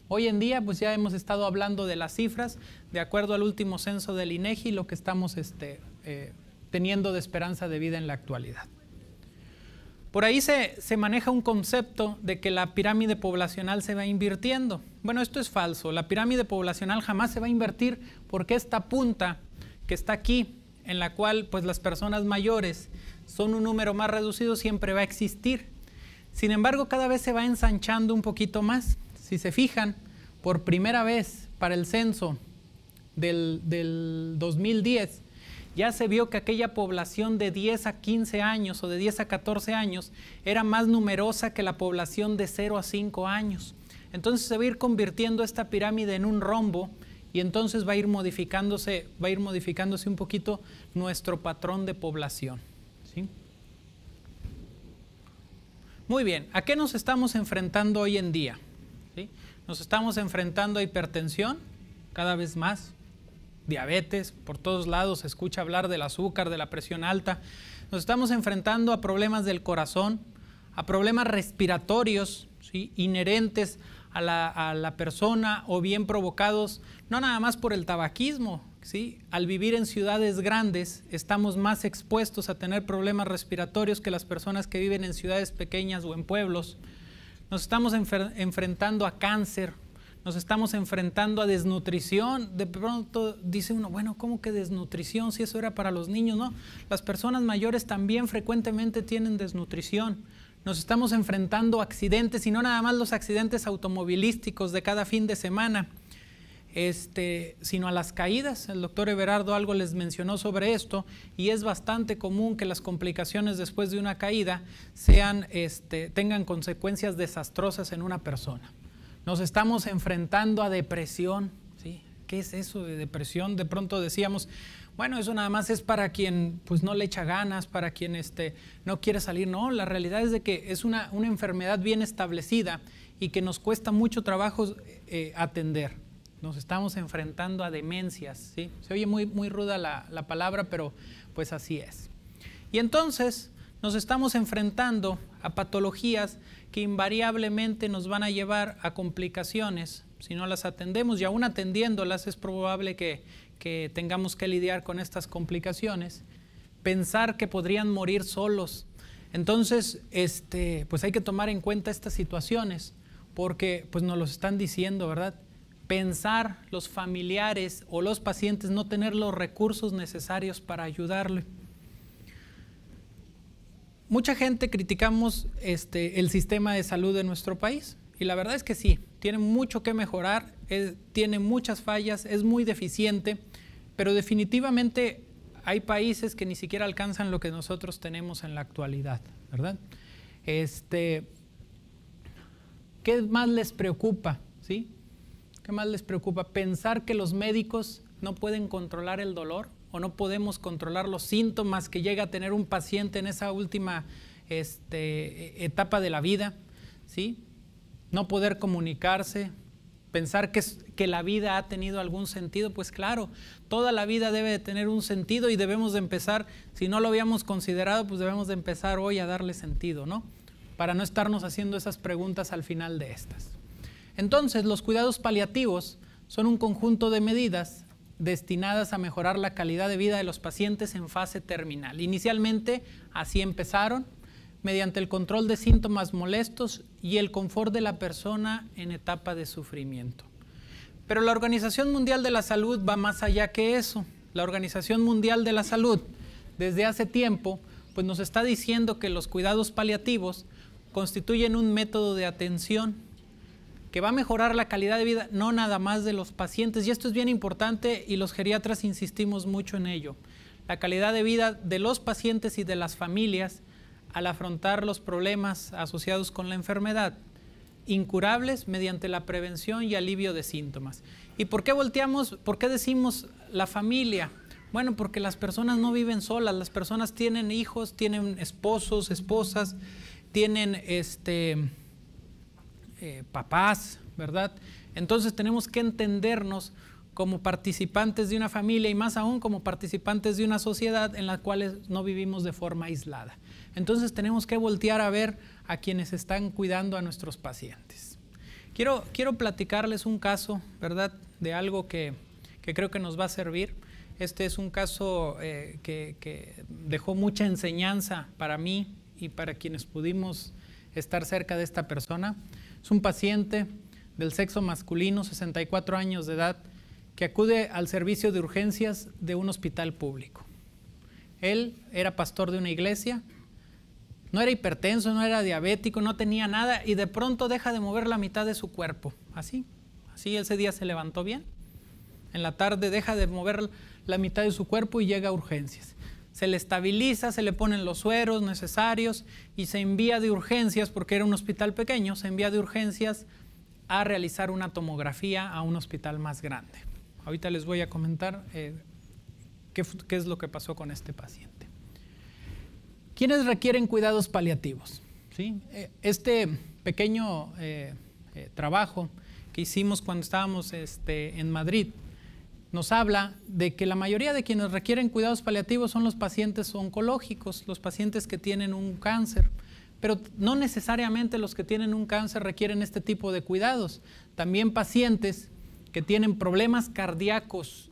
Hoy en día, pues ya hemos estado hablando de las cifras, de acuerdo al último censo del INEGI, lo que estamos teniendo de esperanza de vida en la actualidad. Por ahí se maneja un concepto de que la pirámide poblacional se va invirtiendo. Bueno, esto es falso. La pirámide poblacional jamás se va a invertir porque esta punta que está aquí, en la cual pues las personas mayores son un número más reducido, siempre va a existir. Sin embargo, cada vez se va ensanchando un poquito más. Si se fijan, por primera vez para el censo del 2010, ya se vio que aquella población de 10 a 15 años o de 10 a 14 años era más numerosa que la población de 0 a 5 años. Entonces se va a ir convirtiendo esta pirámide en un rombo y entonces va a ir modificándose un poquito nuestro patrón de población, ¿sí? Muy bien, ¿a qué nos estamos enfrentando hoy en día? ¿Sí? Nos estamos enfrentando a hipertensión cada vez más, diabetes, por todos lados se escucha hablar del azúcar, de la presión alta. Nos estamos enfrentando a problemas del corazón, a problemas respiratorios, ¿sí?, inherentes a la persona o bien provocados no nada más por el tabaquismo, ¿sí? Al vivir en ciudades grandes estamos más expuestos a tener problemas respiratorios que las personas que viven en ciudades pequeñas o en pueblos. Nos estamos enfrentando a cáncer. Nos estamos enfrentando a desnutrición. De pronto dice uno, bueno, ¿cómo que desnutrición? Si eso era para los niños, ¿no? Las personas mayores también frecuentemente tienen desnutrición. Nos estamos enfrentando a accidentes, y no nada más los accidentes automovilísticos de cada fin de semana, sino a las caídas. El doctor Everardo algo les mencionó sobre esto, y es bastante común que las complicaciones después de una caída tengan consecuencias desastrosas en una persona. Nos estamos enfrentando a depresión, ¿sí? ¿Qué es eso de depresión? De pronto decíamos, bueno, eso nada más es para quien pues no le echa ganas, para quien no quiere salir. No, la realidad es de que es una enfermedad bien establecida y que nos cuesta mucho trabajo atender. Nos estamos enfrentando a demencias, ¿sí? Se oye muy ruda la palabra, pero pues así es. Y entonces nos estamos enfrentando a patologías que invariablemente nos van a llevar a complicaciones si no las atendemos, y aún atendiéndolas es probable que tengamos que lidiar con estas complicaciones. Pensar que podrían morir solos. Entonces, pues hay que tomar en cuenta estas situaciones porque pues nos lo están diciendo, ¿verdad? Pensar los familiares o los pacientes no tener los recursos necesarios para ayudarle. Mucha gente criticamos el sistema de salud de nuestro país, y la verdad es que sí, tiene mucho que mejorar, tiene muchas fallas, es muy deficiente, pero definitivamente hay países que ni siquiera alcanzan lo que nosotros tenemos en la actualidad, ¿verdad? ¿Qué más les preocupa? ¿Sí? ¿Qué más les preocupa? ¿Pensar que los médicos no pueden controlar el dolor o no podemos controlar los síntomas que llega a tener un paciente en esa última etapa de la vida? ¿Sí? No poder comunicarse, pensar que la vida ha tenido algún sentido, pues claro, toda la vida debe de tener un sentido y debemos de empezar, si no lo habíamos considerado, pues debemos de empezar hoy a darle sentido, ¿no? Para no estarnos haciendo esas preguntas al final de estas. Entonces, los cuidados paliativos son un conjunto de medidas destinadas a mejorar la calidad de vida de los pacientes en fase terminal. Inicialmente, así empezaron, mediante el control de síntomas molestos y el confort de la persona en etapa de sufrimiento. Pero la Organización Mundial de la Salud va más allá que eso. La Organización Mundial de la Salud, desde hace tiempo, pues nos está diciendo que los cuidados paliativos constituyen un método de atención que va a mejorar la calidad de vida, no nada más de los pacientes, y esto es bien importante y los geriatras insistimos mucho en ello. La calidad de vida de los pacientes y de las familias al afrontar los problemas asociados con la enfermedad, incurables mediante la prevención y alivio de síntomas. ¿Y por qué volteamos, por qué decimos la familia? Bueno, porque las personas no viven solas, las personas tienen hijos, tienen esposos, esposas, tienen papás, ¿verdad? Entonces tenemos que entendernos como participantes de una familia y más aún como participantes de una sociedad en la cual no vivimos de forma aislada. Entonces tenemos que voltear a ver a quienes están cuidando a nuestros pacientes. Quiero platicarles un caso, ¿verdad?, de algo que creo que nos va a servir. Este es un caso que dejó mucha enseñanza para mí y para quienes pudimos estar cerca de esta persona. Es un paciente del sexo masculino, 64 años de edad, que acude al servicio de urgencias de un hospital público. Él era pastor de una iglesia, no era hipertenso, no era diabético, no tenía nada y de pronto deja de mover la mitad de su cuerpo. Así ese día se levantó bien. En la tarde deja de mover la mitad de su cuerpo y llega a urgencias. Se le estabiliza, se le ponen los sueros necesarios y se envía de urgencias, porque era un hospital pequeño, se envía de urgencias a realizar una tomografía a un hospital más grande. Ahorita les voy a comentar qué es lo que pasó con este paciente. ¿Quiénes requieren cuidados paliativos? ¿Sí? Este pequeño trabajo que hicimos cuando estábamos en Madrid nos habla de que la mayoría de quienes requieren cuidados paliativos son los pacientes oncológicos, los pacientes que tienen un cáncer, pero no necesariamente los que tienen un cáncer requieren este tipo de cuidados. También pacientes que tienen problemas cardíacos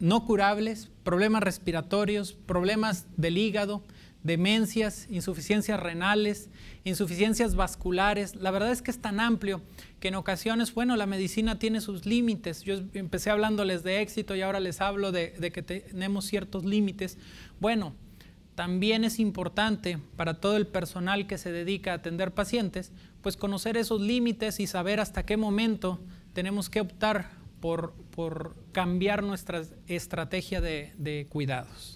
no curables, problemas respiratorios, problemas del hígado, demencias, insuficiencias renales, insuficiencias vasculares. La verdad es que es tan amplio que en ocasiones, bueno, la medicina tiene sus límites. Yo empecé hablándoles de éxito y ahora les hablo de que tenemos ciertos límites. Bueno, también es importante para todo el personal que se dedica a atender pacientes, pues conocer esos límites y saber hasta qué momento tenemos que optar por cambiar nuestra estrategia de cuidados.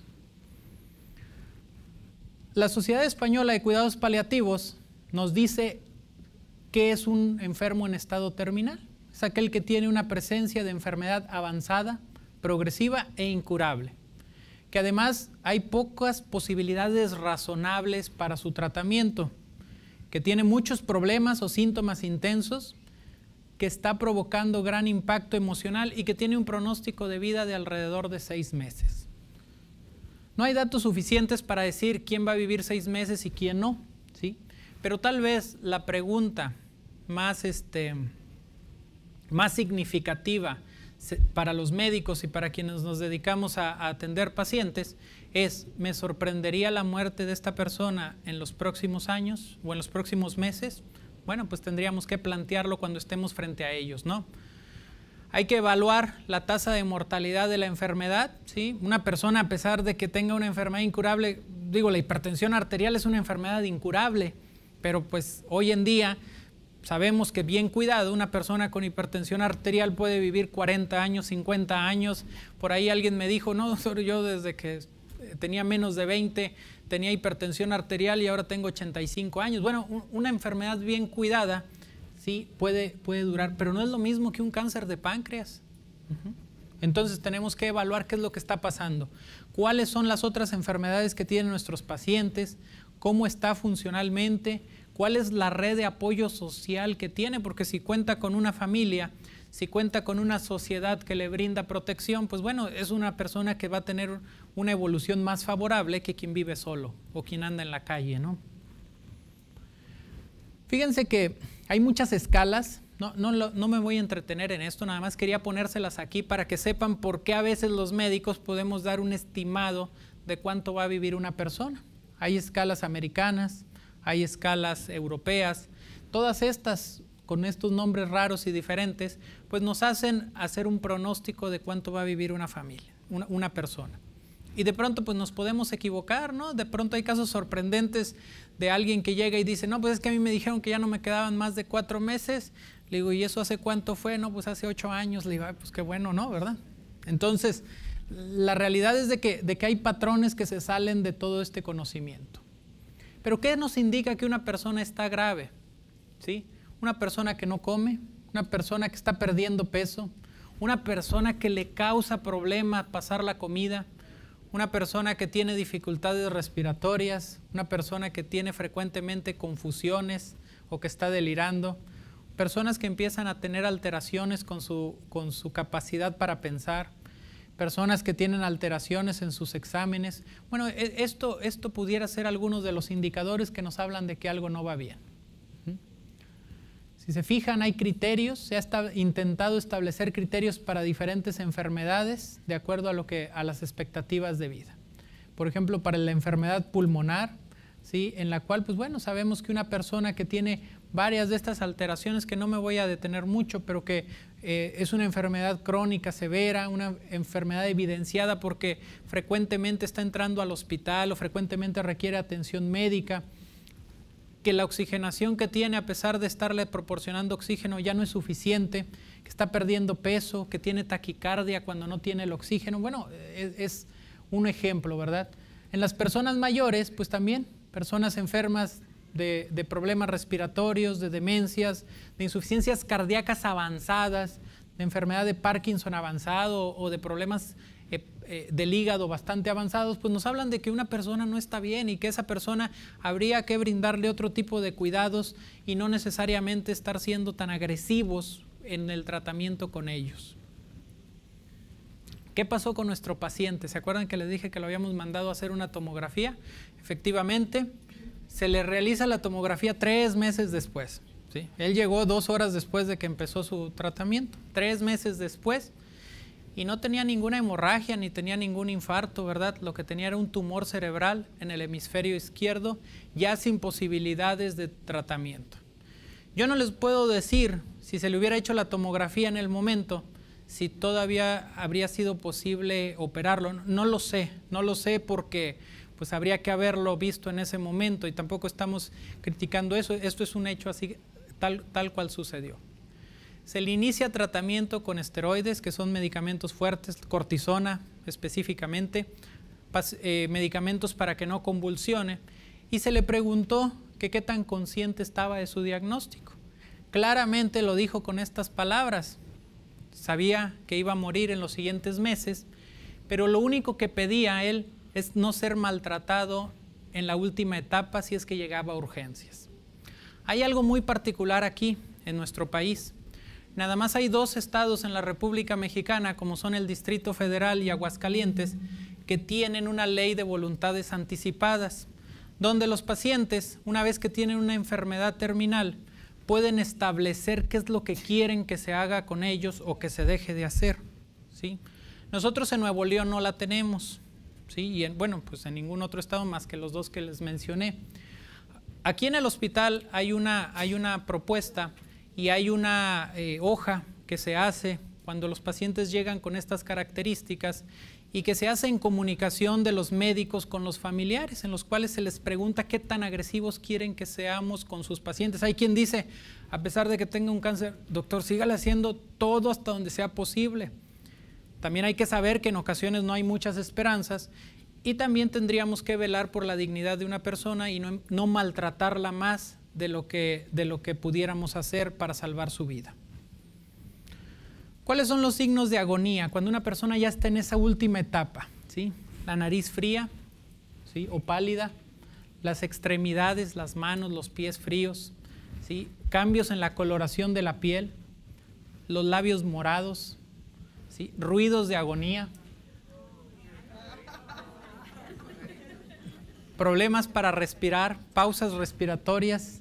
La Sociedad Española de Cuidados Paliativos nos dice que es un enfermo en estado terminal. Es aquel que tiene una presencia de enfermedad avanzada, progresiva e incurable, que además hay pocas posibilidades razonables para su tratamiento, que tiene muchos problemas o síntomas intensos, que está provocando gran impacto emocional y que tiene un pronóstico de vida de alrededor de 6 meses. No hay datos suficientes para decir quién va a vivir 6 meses y quién no, ¿sí? Pero tal vez la pregunta más significativa para los médicos y para quienes nos dedicamos a atender pacientes es: ¿me sorprendería la muerte de esta persona en los próximos años o en los próximos meses? Bueno, pues tendríamos que plantearlo cuando estemos frente a ellos, ¿no? Hay que evaluar la tasa de mortalidad de la enfermedad, ¿sí? Una persona, a pesar de que tenga una enfermedad incurable, la hipertensión arterial es una enfermedad incurable, pero pues hoy en día sabemos que bien cuidado, una persona con hipertensión arterial puede vivir 40 años, 50 años. Por ahí alguien me dijo, no, doctor, yo desde que tenía menos de 20 tenía hipertensión arterial y ahora tengo 85 años. Bueno, una enfermedad bien cuidada, sí, puede durar, pero no es lo mismo que un cáncer de páncreas. Entonces tenemos que evaluar qué es lo que está pasando, cuáles son las otras enfermedades que tienen nuestros pacientes, cómo está funcionalmente, cuál es la red de apoyo social que tiene, porque si cuenta con una familia, si cuenta con una sociedad que le brinda protección, pues bueno, es una persona que va a tener una evolución más favorable que quien vive solo o quien anda en la calle, ¿no? Fíjense que hay muchas escalas, no me voy a entretener en esto, nada más quería ponérselas aquí para que sepan por qué a veces los médicos podemos dar un estimado de cuánto va a vivir una persona. Hay escalas americanas, hay escalas europeas, todas estas con estos nombres raros y diferentes, pues nos hacen hacer un pronóstico de cuánto va a vivir una familia, una persona. Y de pronto pues nos podemos equivocar, ¿no? De pronto hay casos sorprendentes de alguien que llega y dice, no, pues es que a mí me dijeron que ya no me quedaban más de 4 meses. Le digo, ¿y eso hace cuánto fue? No, pues hace 8 años. Le digo, ay, pues qué bueno, ¿no? ¿Verdad? Entonces, la realidad es de que hay patrones que se salen de todo este conocimiento. Pero ¿qué nos indica que una persona está grave? ¿Sí? Una persona que no come, una persona que está perdiendo peso, una persona que le causa problemas pasar la comida, una persona que tiene dificultades respiratorias, una persona que tiene frecuentemente confusiones o que está delirando, personas que empiezan a tener alteraciones con su capacidad para pensar, personas que tienen alteraciones en sus exámenes. Bueno, esto pudiera ser algunos de los indicadores que nos hablan de que algo no va bien. Si se fijan, hay criterios, se ha intentado establecer criterios para diferentes enfermedades de acuerdo a las expectativas de vida. Por ejemplo, para la enfermedad pulmonar, ¿sí? En la cual, pues bueno, sabemos que una persona que tiene varias de estas alteraciones, que no me voy a detener mucho, pero que es una enfermedad crónica severa, una enfermedad evidenciada porque frecuentemente está entrando al hospital o frecuentemente requiere atención médica, que la oxigenación que tiene, a pesar de estarle proporcionando oxígeno, ya no es suficiente, que está perdiendo peso, que tiene taquicardia cuando no tiene el oxígeno. Bueno, es un ejemplo, ¿verdad? En las personas mayores, pues también, personas enfermas de problemas respiratorios, de demencias, de insuficiencias cardíacas avanzadas, de enfermedad de Parkinson avanzado o de problemas del hígado bastante avanzados, pues nos hablan de que una persona no está bien y que esa persona habría que brindarle otro tipo de cuidados y no necesariamente estar siendo tan agresivos en el tratamiento con ellos. ¿Qué pasó con nuestro paciente? ¿Se acuerdan que les dije que lo habíamos mandado a hacer una tomografía? Efectivamente, se le realiza la tomografía 3 meses después, ¿sí? Él llegó 2 horas después de que empezó su tratamiento, 3 meses después, y no tenía ninguna hemorragia ni tenía ningún infarto, ¿verdad? Lo que tenía era un tumor cerebral en el hemisferio izquierdo, ya sin posibilidades de tratamiento. Yo no les puedo decir si se le hubiera hecho la tomografía en el momento, si todavía habría sido posible operarlo. No lo sé porque pues habría que haberlo visto en ese momento y tampoco estamos criticando eso. Esto es un hecho así, tal cual sucedió. Se le inicia tratamiento con esteroides, que son medicamentos fuertes, cortisona específicamente, medicamentos para que no convulsione, y se le preguntó que qué tan consciente estaba de su diagnóstico. Claramente lo dijo con estas palabras: sabía que iba a morir en los siguientes meses, pero lo único que pedía él es no ser maltratado en la última etapa si es que llegaba a urgencias. Hay algo muy particular aquí en nuestro país. Nada más hay 2 estados en la República Mexicana, como son el Distrito Federal y Aguascalientes, que tienen una ley de voluntades anticipadas, donde los pacientes, una vez que tienen una enfermedad terminal, pueden establecer qué es lo que quieren que se haga con ellos o que se deje de hacer, ¿sí? Nosotros en Nuevo León no la tenemos, ¿sí? Y pues en ningún otro estado más que los 2 que les mencioné. Aquí en el hospital hay una propuesta y hay una hoja que se hace cuando los pacientes llegan con estas características y que se hace en comunicación de los médicos con los familiares, en los cuales se les pregunta qué tan agresivos quieren que seamos con sus pacientes. Hay quien dice, a pesar de que tenga un cáncer, doctor, sígale haciendo todo hasta donde sea posible. También hay que saber que en ocasiones no hay muchas esperanzas y también tendríamos que velar por la dignidad de una persona y no maltratarla más de lo que pudiéramos hacer para salvar su vida. ¿Cuáles son los signos de agonía? Cuando una persona ya está en esa última etapa, ¿sí? La nariz fría, ¿sí? O pálida, las extremidades, las manos, los pies fríos, ¿sí? Cambios en la coloración de la piel, los labios morados, ¿sí? Ruidos de agonía, problemas para respirar, pausas respiratorias,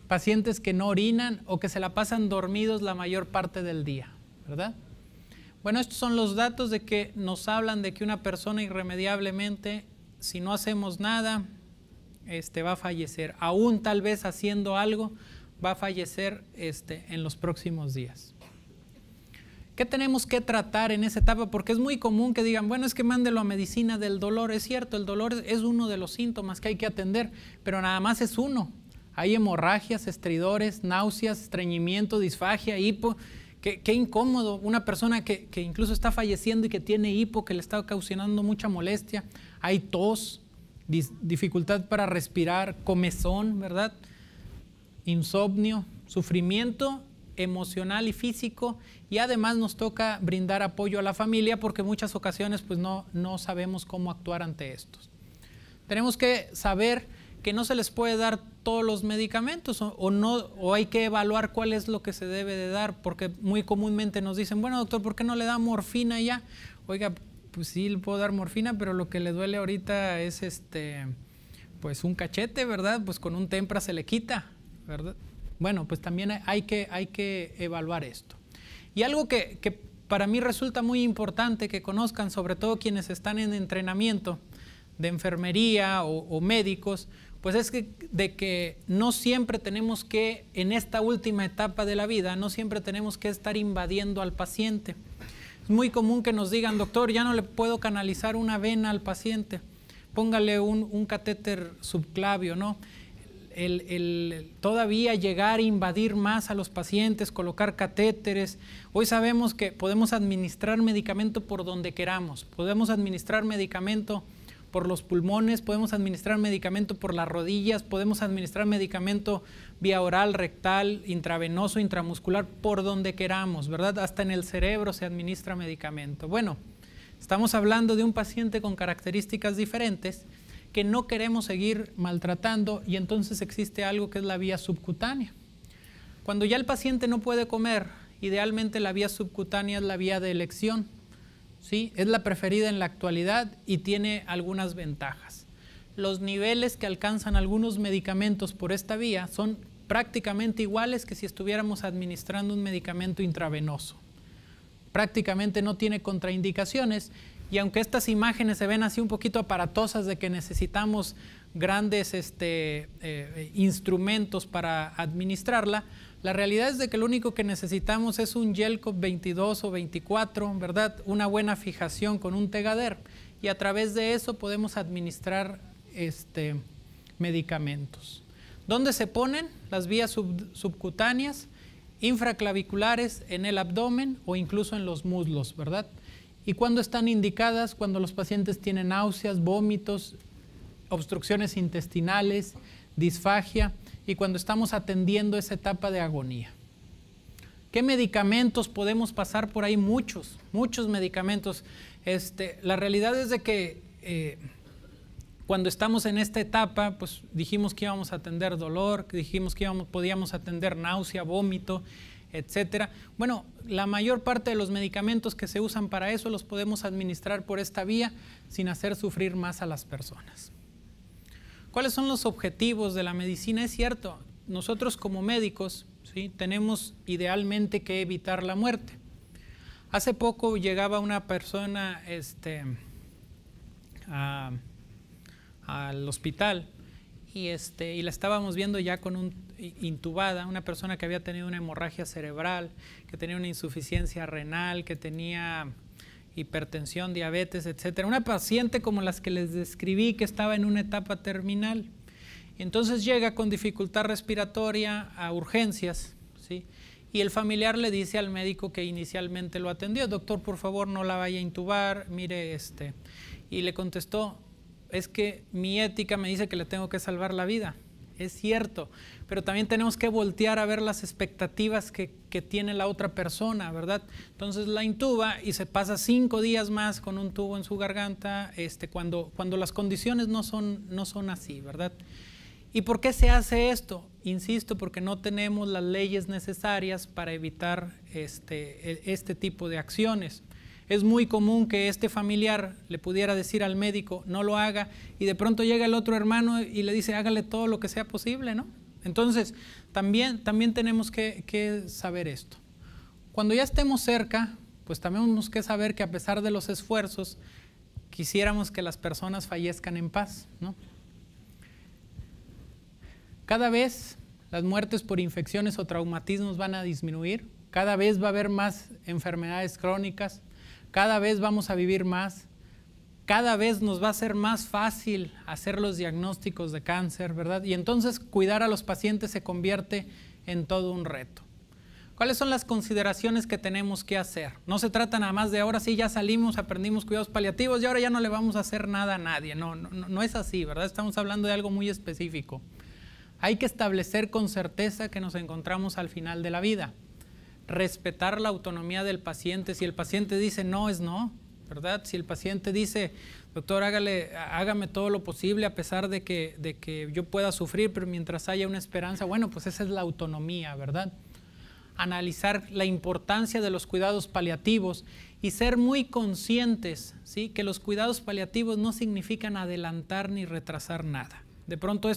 pacientes que no orinan o que se la pasan dormidos la mayor parte del día, ¿verdad? Bueno, estos son los datos de que nos hablan de que una persona irremediablemente, si no hacemos nada, va a fallecer. Aún tal vez haciendo algo, va a fallecer en los próximos días. ¿Qué tenemos que tratar en esa etapa? Porque es muy común que digan, bueno, es que mándelo a medicina del dolor. Es cierto, el dolor es uno de los síntomas que hay que atender, pero nada más es uno. Hay hemorragias, estridores, náuseas, estreñimiento, disfagia, hipo. Qué incómodo. Una persona que incluso está falleciendo y que tiene hipo, que le está causando mucha molestia. Hay tos, dificultad para respirar, comezón, ¿verdad? Insomnio, sufrimiento emocional y físico, y además nos toca brindar apoyo a la familia porque en muchas ocasiones pues no sabemos cómo actuar ante estos. Tenemos que saber que no se les puede dar todos los medicamentos o hay que evaluar cuál es lo que se debe de dar, porque muy comúnmente nos dicen, bueno doctor, ¿por qué no le da morfina ya? Oiga, pues sí le puedo dar morfina, pero lo que le duele ahorita es pues un cachete, ¿verdad? Pues con un Tempra se le quita, ¿verdad? Bueno, pues también hay que evaluar esto. Y algo que para mí resulta muy importante que conozcan, sobre todo quienes están en entrenamiento de enfermería o médicos, pues es de que no siempre tenemos que, en esta última etapa de la vida, no siempre tenemos que estar invadiendo al paciente. Es muy común que nos digan, doctor, ya no le puedo canalizar una vena al paciente, póngale un catéter subclavio, ¿no? Todavía llegar a invadir más a los pacientes, colocar catéteres. Hoy sabemos que podemos administrar medicamento por donde queramos, podemos administrar medicamento por los pulmones, podemos administrar medicamento por las rodillas, podemos administrar medicamento vía oral, rectal, intravenoso, intramuscular, por donde queramos, ¿verdad? Hasta en el cerebro se administra medicamento. Bueno, estamos hablando de un paciente con características diferentes que no queremos seguir maltratando, y entonces existe algo que es la vía subcutánea. Cuando ya el paciente no puede comer, idealmente la vía subcutánea es la vía de elección, ¿sí? Es la preferida en la actualidad y tiene algunas ventajas. Los niveles que alcanzan algunos medicamentos por esta vía son prácticamente iguales que si estuviéramos administrando un medicamento intravenoso. Prácticamente no tiene contraindicaciones. Y aunque estas imágenes se ven así un poquito aparatosas de que necesitamos grandes instrumentos para administrarla, la realidad es de que lo único que necesitamos es un Gelcop 22 o 24, ¿verdad? Una buena fijación con un Tegader, y a través de eso podemos administrar medicamentos. ¿Dónde se ponen las vías subcutáneas? Infraclaviculares, en el abdomen o incluso en los muslos, ¿verdad? ¿Y cuándo están indicadas? Cuando los pacientes tienen náuseas, vómitos, obstrucciones intestinales, disfagia, y cuando estamos atendiendo esa etapa de agonía. ¿Qué medicamentos podemos pasar por ahí? Muchos medicamentos. La realidad es de que cuando estamos en esta etapa, pues dijimos que íbamos a atender dolor, dijimos que podíamos atender náusea, vómito, etcétera. Bueno, la mayor parte de los medicamentos que se usan para eso los podemos administrar por esta vía sin hacer sufrir más a las personas. ¿Cuáles son los objetivos de la medicina? Es cierto, nosotros como médicos, ¿sí?, tenemos idealmente que evitar la muerte. Hace poco llegaba una persona al hospital y la estábamos viendo ya con intubada, una persona que había tenido una hemorragia cerebral, que tenía una insuficiencia renal, que tenía hipertensión, diabetes, etcétera. Una paciente como las que les describí, que estaba en una etapa terminal. Entonces llega con dificultad respiratoria a urgencias, ¿sí? Y el familiar le dice al médico que inicialmente lo atendió, doctor, por favor no la vaya a intubar, mire y le contestó, es que mi ética me dice que le tengo que salvar la vida. Es cierto, pero también tenemos que voltear a ver las expectativas que tiene la otra persona, ¿verdad? Entonces la intuba y se pasa 5 días más con un tubo en su garganta, cuando las condiciones no son así, ¿verdad? ¿Y por qué se hace esto? Insisto, porque no tenemos las leyes necesarias para evitar este tipo de acciones. Es muy común que este familiar le pudiera decir al médico, no lo haga, y de pronto llega el otro hermano y le dice, hágale todo lo que sea posible, ¿no? Entonces, también tenemos que saber esto. Cuando ya estemos cerca, pues también tenemos que saber que a pesar de los esfuerzos, quisiéramos que las personas fallezcan en paz, ¿no? Cada vez las muertes por infecciones o traumatismos van a disminuir, cada vez va a haber más enfermedades crónicas, cada vez vamos a vivir más, cada vez nos va a ser más fácil hacer los diagnósticos de cáncer, ¿verdad? Y entonces cuidar a los pacientes se convierte en todo un reto. ¿Cuáles son las consideraciones que tenemos que hacer? No se trata nada más de ahora sí ya salimos, aprendimos cuidados paliativos y ahora ya no le vamos a hacer nada a nadie. No es así, ¿verdad? Estamos hablando de algo muy específico. Hay que establecer con certeza que nos encontramos al final de la vida. Respetar la autonomía del paciente. Si el paciente dice no, es no, ¿verdad? Si el paciente dice, doctor, hágame todo lo posible a pesar de que yo pueda sufrir, pero mientras haya una esperanza, bueno, pues esa es la autonomía, ¿verdad? Analizar la importancia de los cuidados paliativos y ser muy conscientes, ¿sí? Que los cuidados paliativos no significan adelantar ni retrasar nada. De pronto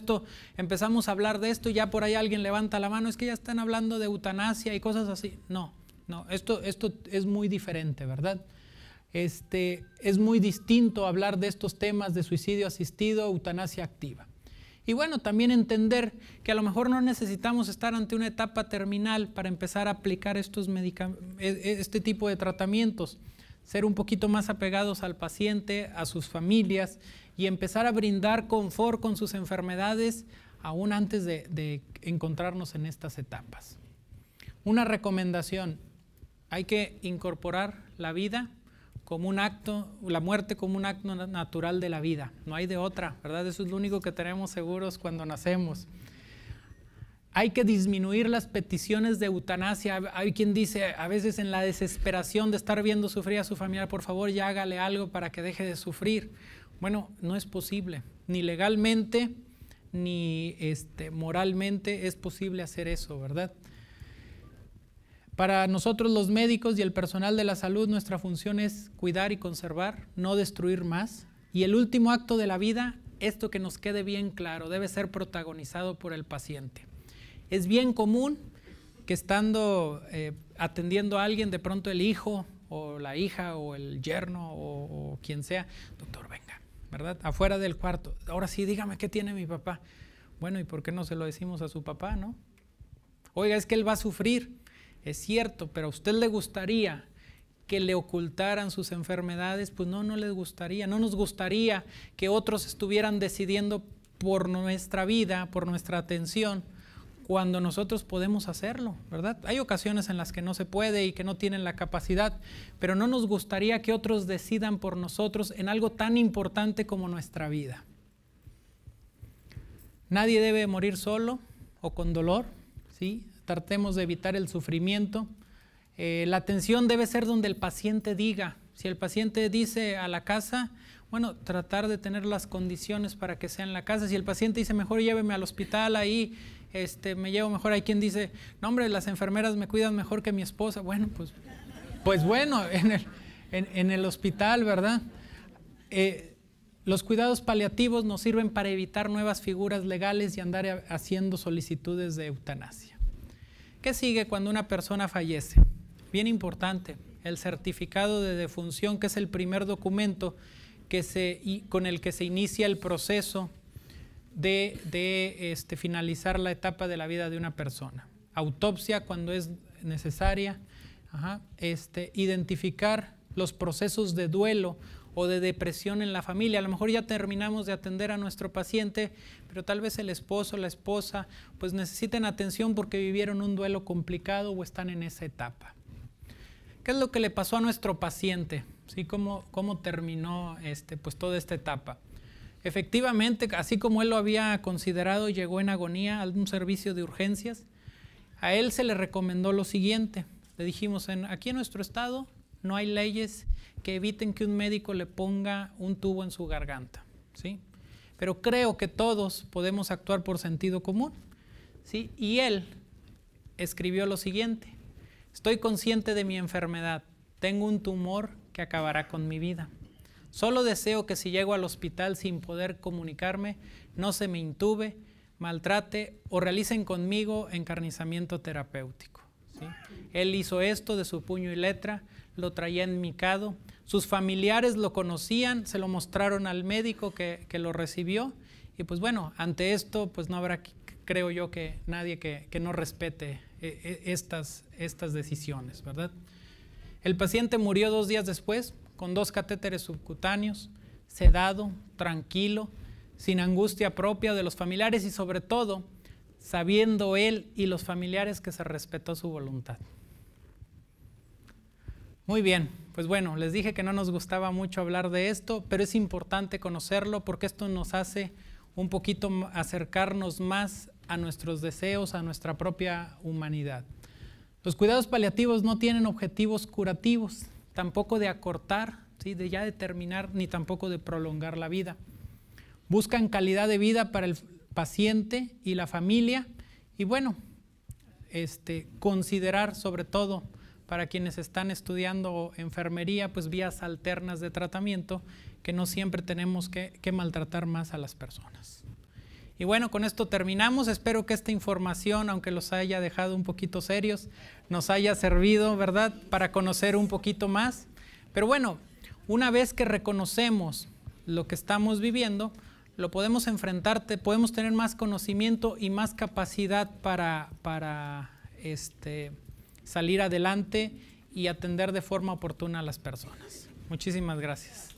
empezamos a hablar de esto y ya por ahí alguien levanta la mano, es que ya están hablando de eutanasia y cosas así. No, esto es muy diferente, ¿verdad? Es muy distinto hablar de estos temas de suicidio asistido, eutanasia activa. Y bueno, también entender que a lo mejor no necesitamos estar ante una etapa terminal para empezar a aplicar este tipo de tratamientos. Ser un poquito más apegados al paciente, a sus familias y empezar a brindar confort con sus enfermedades aún antes de encontrarnos en estas etapas. Una recomendación, hay que incorporar la vida como un acto, la muerte como un acto natural de la vida, no hay de otra, ¿verdad? Eso es lo único que tenemos seguros cuando nacemos. Hay que disminuir las peticiones de eutanasia. Hay quien dice, a veces en la desesperación de estar viendo sufrir a su familiar, por favor ya hágale algo para que deje de sufrir. Bueno, no es posible, ni legalmente, ni moralmente es posible hacer eso, ¿verdad? Para nosotros los médicos y el personal de la salud, nuestra función es cuidar y conservar, no destruir más. Y el último acto de la vida, esto que nos quede bien claro, debe ser protagonizado por el paciente. Es bien común que estando atendiendo a alguien, de pronto el hijo o la hija o el yerno o quien sea, doctor, venga, ¿verdad? Afuera del cuarto, ahora sí, dígame qué tiene mi papá. Bueno, ¿y por qué no se lo decimos a su papá, no? Oiga, es que él va a sufrir. Es cierto, pero a usted le gustaría que le ocultaran sus enfermedades, pues no les gustaría. No nos gustaría que otros estuvieran decidiendo por nuestra vida, por nuestra atención, cuando nosotros podemos hacerlo, ¿verdad? Hay ocasiones en las que no se puede y que no tienen la capacidad, pero no nos gustaría que otros decidan por nosotros en algo tan importante como nuestra vida. Nadie debe morir solo o con dolor, ¿sí? Tratemos de evitar el sufrimiento. La atención debe ser donde el paciente diga. Si el paciente dice a la casa, bueno, tratar de tener las condiciones para que sea en la casa. Si el paciente dice, mejor lléveme al hospital, ahí me llevo mejor. Hay quien dice, no hombre, las enfermeras me cuidan mejor que mi esposa. Bueno, pues bueno, en el hospital, ¿verdad? Los cuidados paliativos nos sirven para evitar nuevas figuras legales y andar haciendo solicitudes de eutanasia. ¿Qué sigue cuando una persona fallece? Bien importante, el certificado de defunción, que es el primer documento con el que se inicia el proceso de finalizar la etapa de la vida de una persona. Autopsia cuando es necesaria, identificar los procesos de duelo o de depresión en la familia. A lo mejor ya terminamos de atender a nuestro paciente, pero tal vez el esposo, la esposa, pues necesiten atención porque vivieron un duelo complicado o están en esa etapa. ¿Qué es lo que le pasó a nuestro paciente? ¿Sí? ¿Cómo terminó pues toda esta etapa? Efectivamente, así como él lo había considerado, llegó en agonía a un servicio de urgencias. A él se le recomendó lo siguiente. Le dijimos, aquí en nuestro estado no hay leyes que eviten que un médico le ponga un tubo en su garganta, ¿sí? pero creo que todos podemos actuar por sentido común, ¿sí? Y él escribió lo siguiente: estoy consciente de mi enfermedad, tengo un tumor que acabará con mi vida. Solo deseo que si llego al hospital sin poder comunicarme, no se me intube, maltrate o realicen conmigo encarnizamiento terapéutico, ¿sí? Él hizo esto de su puño y letra, lo traía enmicado, sus familiares lo conocían, se lo mostraron al médico que lo recibió, y pues bueno, ante esto pues no habrá, creo yo, que nadie que no respete estas decisiones, ¿verdad? El paciente murió 2 días después con 2 catéteres subcutáneos, sedado, tranquilo, sin angustia propia de los familiares y sobre todo sabiendo él y los familiares que se respetó su voluntad. Muy bien, pues bueno, les dije que no nos gustaba mucho hablar de esto, pero es importante conocerlo porque esto nos hace un poquito acercarnos más a nuestros deseos, a nuestra propia humanidad. Los cuidados paliativos no tienen objetivos curativos, tampoco de acortar, ¿sí?, de ya determinar, ni tampoco de prolongar la vida. Buscan calidad de vida para el paciente y la familia y bueno, considerar sobre todo para quienes están estudiando enfermería, pues vías alternas de tratamiento que no siempre tenemos que maltratar más a las personas. Y bueno, con esto terminamos. Espero que esta información, aunque los haya dejado un poquito serios, nos haya servido, ¿verdad?, para conocer un poquito más. Pero bueno, una vez que reconocemos lo que estamos viviendo, lo podemos enfrentar, podemos tener más conocimiento y más capacidad para salir adelante y atender de forma oportuna a las personas. Muchísimas gracias.